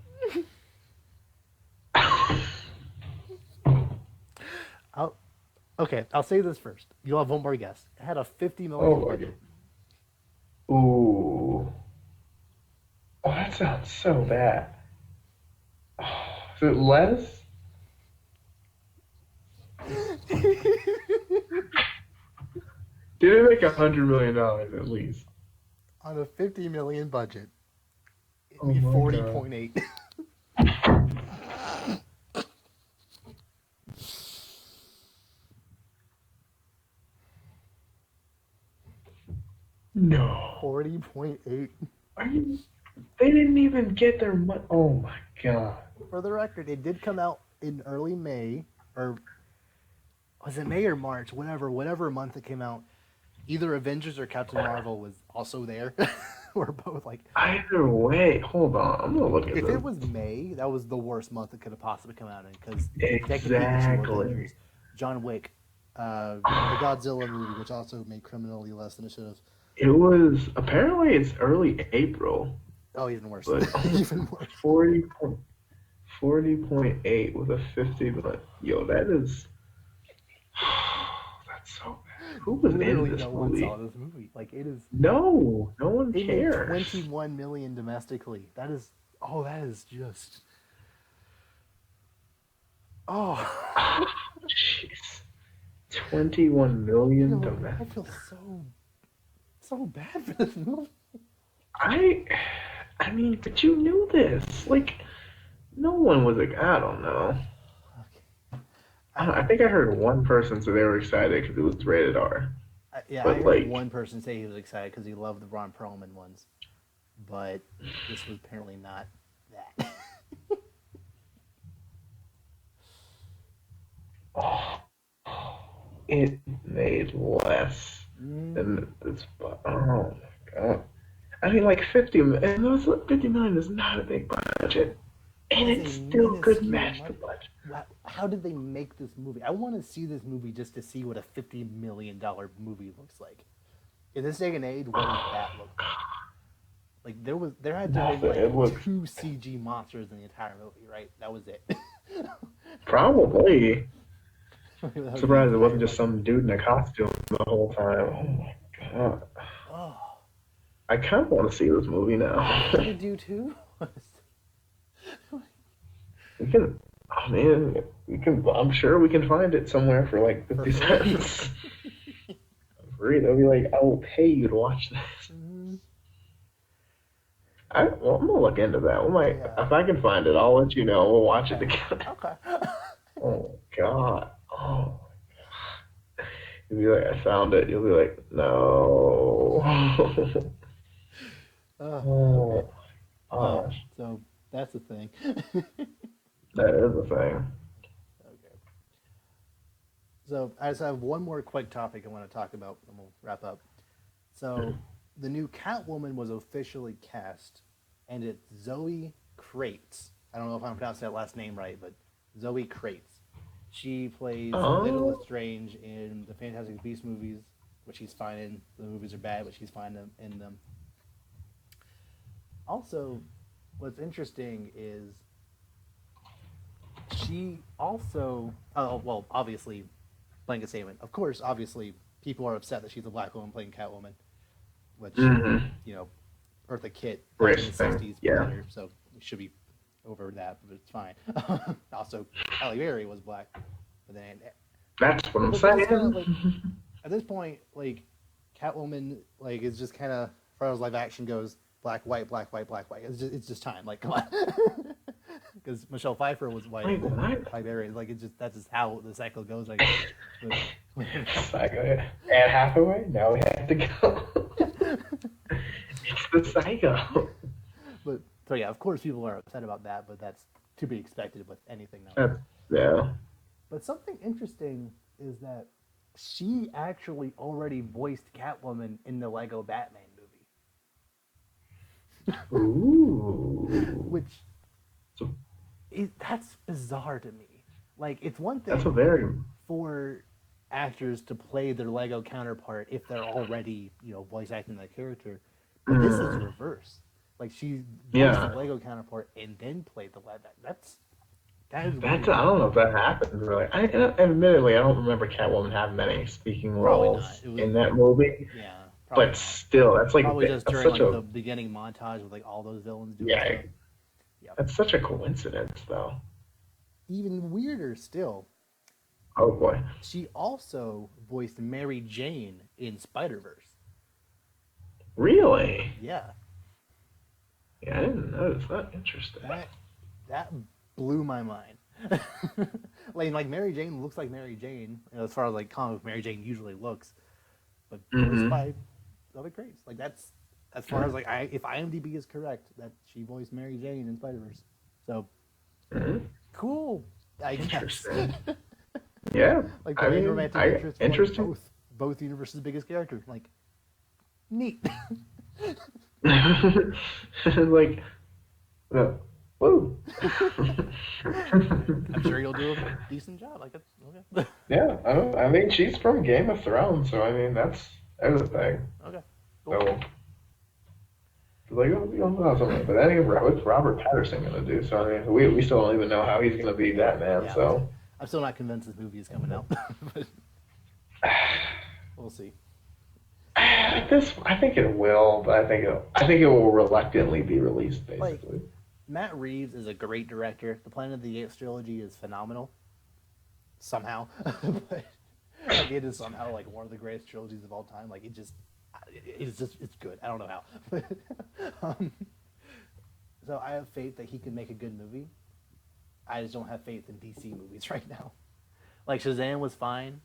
I'll say this first. You'll have one more guess. It had a $50 million budget. Ooh. Oh, that sounds so bad. Oh, is it less? Did it make $100 million at least? On a $50 million budget, Oh my 40.8. No. 40.8. Are you? They didn't even get their money. Oh my god. For the record, it did come out in early May, or was it May or March? Whatever month it came out. Either Avengers or Captain Marvel was also there. We're both like. Either way, hold on. I'm gonna look at If this. it was May, that was the worst month it could have possibly come out in, because technically the two Exactly. Avengers, John Wick, the Godzilla movie, which also made criminally less than it should have. It was apparently it's early April, Oh, even worse. but Even worse. 40.8 with a 50. But yo, that is that's so bad. Who was Literally in this no one movie? saw this movie. Like, it is. No one It made cares. 21 million domestically. That is. Oh, that is just. Oh. Jeez. 21 million I domestic. feel so bad for this movie. I mean, but you knew this. Like, no one was like, I don't know. Okay. I think I heard one person say they were excited because it was rated R. Yeah, But, I heard like- one person say he was excited because he loved the Ron Perlman ones, but this was apparently not that. Oh, it made less than this. Oh my god! I mean, like 50. And those 50 million is not a big budget, and It's it a still could minuscule match the budget. budget. How did they make this movie? I want to see this movie just to see what a $50 million movie looks like. In this day and age, what does that look like? Like, there had to Nothing. be It like looks- 2 CG monsters in the entire movie, right? That was it. Probably. That was Surprised the it wasn't entire just some dude in a costume the whole time. Oh my god! Oh, I kind of want to see this movie now. I do too. We can. I mean, we can. I'm sure we can find it somewhere for like 50 For free. cents. Free. They'll be like, I will pay you to watch this. Mhm. I'm gonna look into that. We might, Yeah. if I can find it, I'll let you know. We'll watch it together. Okay. Oh god. Oh my god. You'll be like, I found it. You'll be like, no. Oh gosh. So that's the thing. That is a thing. Okay. So I just have one more quick topic I want to talk about, and we'll wrap up. So the new Catwoman was officially cast, and it's Zoe Kravitz. I don't know if I'm pronouncing that last name right, but Zoe Kravitz. She plays Little Lestrange in the Fantastic Beasts movies, which she's fine in. The movies are bad, but she's fine in them. Also, what's interesting is she also, obviously, blanket statement. Of course, obviously, people are upset that she's a black woman playing Catwoman, which, Eartha Kitt back in the Race thing, 60s, yeah. later, so we should be over that, but it's fine. Also, Halle Berry was black, but then That's what I'm But saying. it's kinda like- at this point, like, Catwoman, like, is just kind of, as far as live action goes, black, white, black, white, black, white. It's just time. Like, come on. Because Michelle Pfeiffer was white. Wait, and what? Halle Berry, like, that's just how the cycle goes, I guess. But, Psycho. Anne Hathaway? Now we have to go. It's the Psycho. so yeah, of course people are upset about that, but that's to be expected with anything now. Yeah. But something interesting is that she actually already voiced Catwoman in the Lego Batman movie. Ooh. Which, So- that's bizarre to me. Like, it's one thing That's a very. for actors to play their Lego counterpart if they're already, voice acting that character. But this is reverse. Like, she voiced Yeah. the Lego counterpart and then played the live action. That is That's, weird. I don't know if that happens really. Admittedly, I don't remember Catwoman have many speaking Probably roles not. It was- in that movie. Yeah. Probably But not. still, that's like Probably that's just during such like a the beginning montage with like all those villains doing Yeah. stuff. Yeah. that's such a coincidence though. Even weirder still, Oh boy. she also voiced Mary Jane in Spider-Verse. Really? Yeah. Yeah, I didn't notice that. Interesting. That blew my mind. Like Mary Jane looks like Mary Jane, as far as like comic Mary Jane usually looks, but voiced Mm-hmm. by other greats. Like that's as far as like if IMDb is correct, that she voiced Mary Jane in Spider Verse. So Mm-hmm. cool, I guess. Interesting. Yeah, Like I playing mean, romantic interest for like interesting. both universes' biggest character. Like neat. Like, uh, woo. I'm sure you'll do a decent job. Like it's okay. Yeah, I mean, she's from Game of Thrones, so I mean, that's everything. Okay, cool. So, like, you'll know something. But I think what's Robert Patterson gonna do? So I mean, we still don't even know how he's gonna be Batman. Yeah, So, I'm still not convinced this movie is coming out, but we'll see. I think it will, but I think it will reluctantly be released, Like basically. Matt Reeves is a great director. The Planet of the Apes trilogy is phenomenal. Somehow, but like it is somehow like one of the greatest trilogies of all time. Like it's good. I don't know how. um, so I have faith that he can make a good movie. I just don't have faith in DC movies right now. Like Shazam was fine,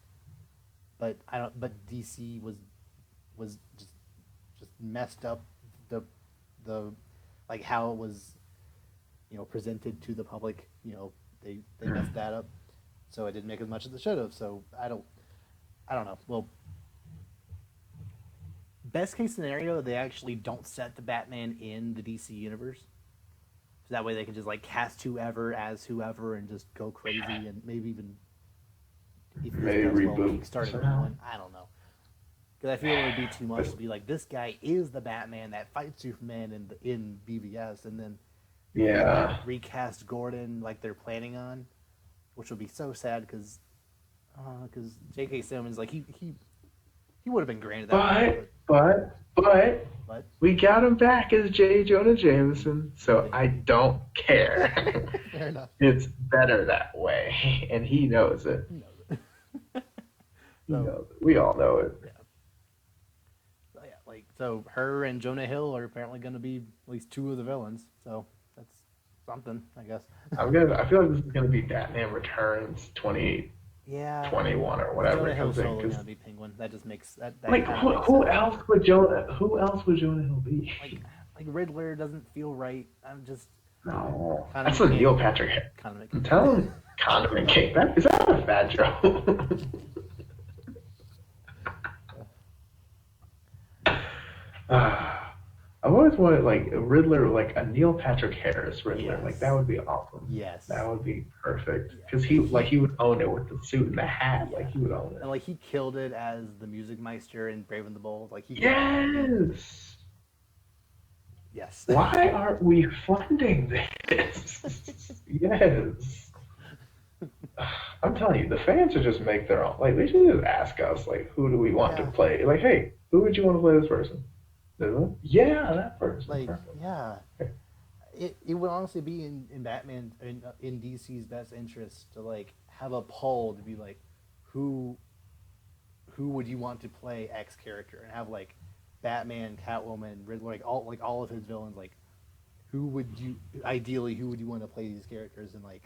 but I don't. But DC was just messed up the like how it was presented to the public. They messed that up, so it didn't make as much as it should have. So I don't know. Well, best case scenario, they actually don't set the Batman in the DC universe. So that way they can just like cast whoever as whoever and just go crazy and maybe even if this Maybe does well, reboot start a new somehow. one. I don't know. Because I feel it would be too much to be like this guy is the Batman that fights Superman in BVS, and then Yeah, recast Gordon like they're planning on, which would be so sad because J.K. Simmons like he would have been granted that role, but but we got him back as J. Jonah Jameson, so I don't care. fair enough. It's better that way, and he knows it. He knows it. He So knows it. We all know it. yeah, so her and Jonah Hill are apparently going to be at least two of the villains. So that's something, I guess. I feel like this is gonna be Batman Returns Yeah, 2021 or whatever Jonah it Hill's comes in. solo Because gonna be Penguin. That just makes that like, kind of makes who sense. else would Jonah Hill be? Like Riddler doesn't feel right. I'm just No, kind that's of a Neil Patrick. kind of I'm telling you, Condiment King. Is that a fat joke? I've always wanted like a Riddler, like a Neil Patrick Harris Riddler. Yes. Like that would be awesome. Yes. That would be perfect. Yeah. Because he would own it with the suit and the hat. Yeah. Like he would own it. And like he killed it as the Music Meister in Brave and the Bold. Like he Yes. yes. Why aren't we funding this? Yes. I'm telling you, the fans should just make their own. Like they should just ask us, like, who do we want to Yeah. play? Like, hey, who would you want to play this person? This one? Yeah, that person. Like Perfect. yeah. It would honestly be in Batman in DC's best interest to like have a poll to be like who would you want to play X character and have like Batman, Catwoman, Riddler, like all of his villains like who would you want to play these characters and like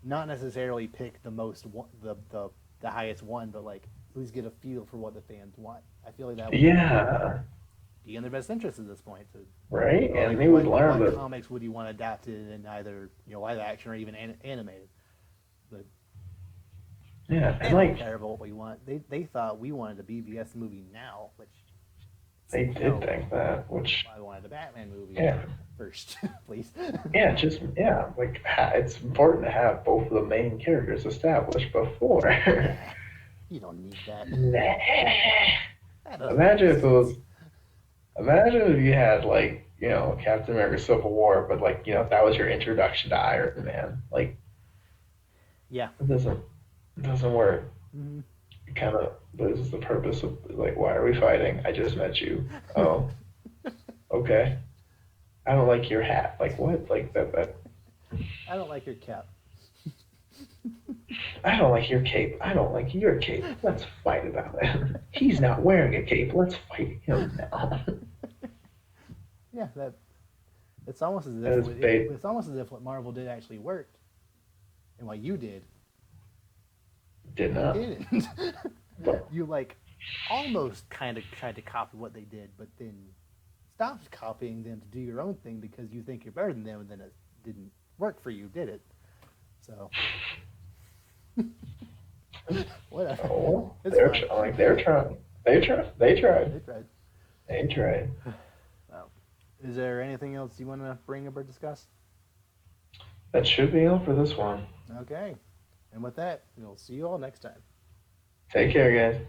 not necessarily pick the most the highest one but like at least get a feel for what the fans want. I feel like that would Yeah. be in their best interest at this point to Right? or, And like, they would what learn that. comics would you want adapted in either live action or even animated. But Yeah. they And don't like, care about what we want. They thought we wanted a BVS movie now, which they no, did think that, which, I wanted a Batman movie yeah. first, please. Yeah, like, it's important to have both of the main characters established before. You don't need that. Nah. That doesn't Imagine make if it was. sense. Imagine if you had like, Captain America Civil War, but like, that was your introduction to Iron Man. Like, Yeah. it doesn't work. Mm-hmm. It kind of loses the purpose of like, why are we fighting? I just met you. Oh, okay. I don't like your hat. Like what? Like that. I don't like your cap. I don't like your cape. I don't like your cape. Let's fight about it. He's not wearing a cape. Let's fight him now. Yeah, that It's almost as That if is bait. it's almost as if what Marvel did actually worked, and what you did Did not. didn't. You like almost kind of tried to copy what they did, but then stopped copying them to do your own thing because you think you're better than them, and then it didn't work for you, did it? So whatever. Oh, It's they're fine. trying. They're trying. They tried. They tried. They tried. They tried. Well, is there anything else you want to bring up or discuss? That should be all for this one. Okay. And with that, we'll see you all next time. Take care, guys.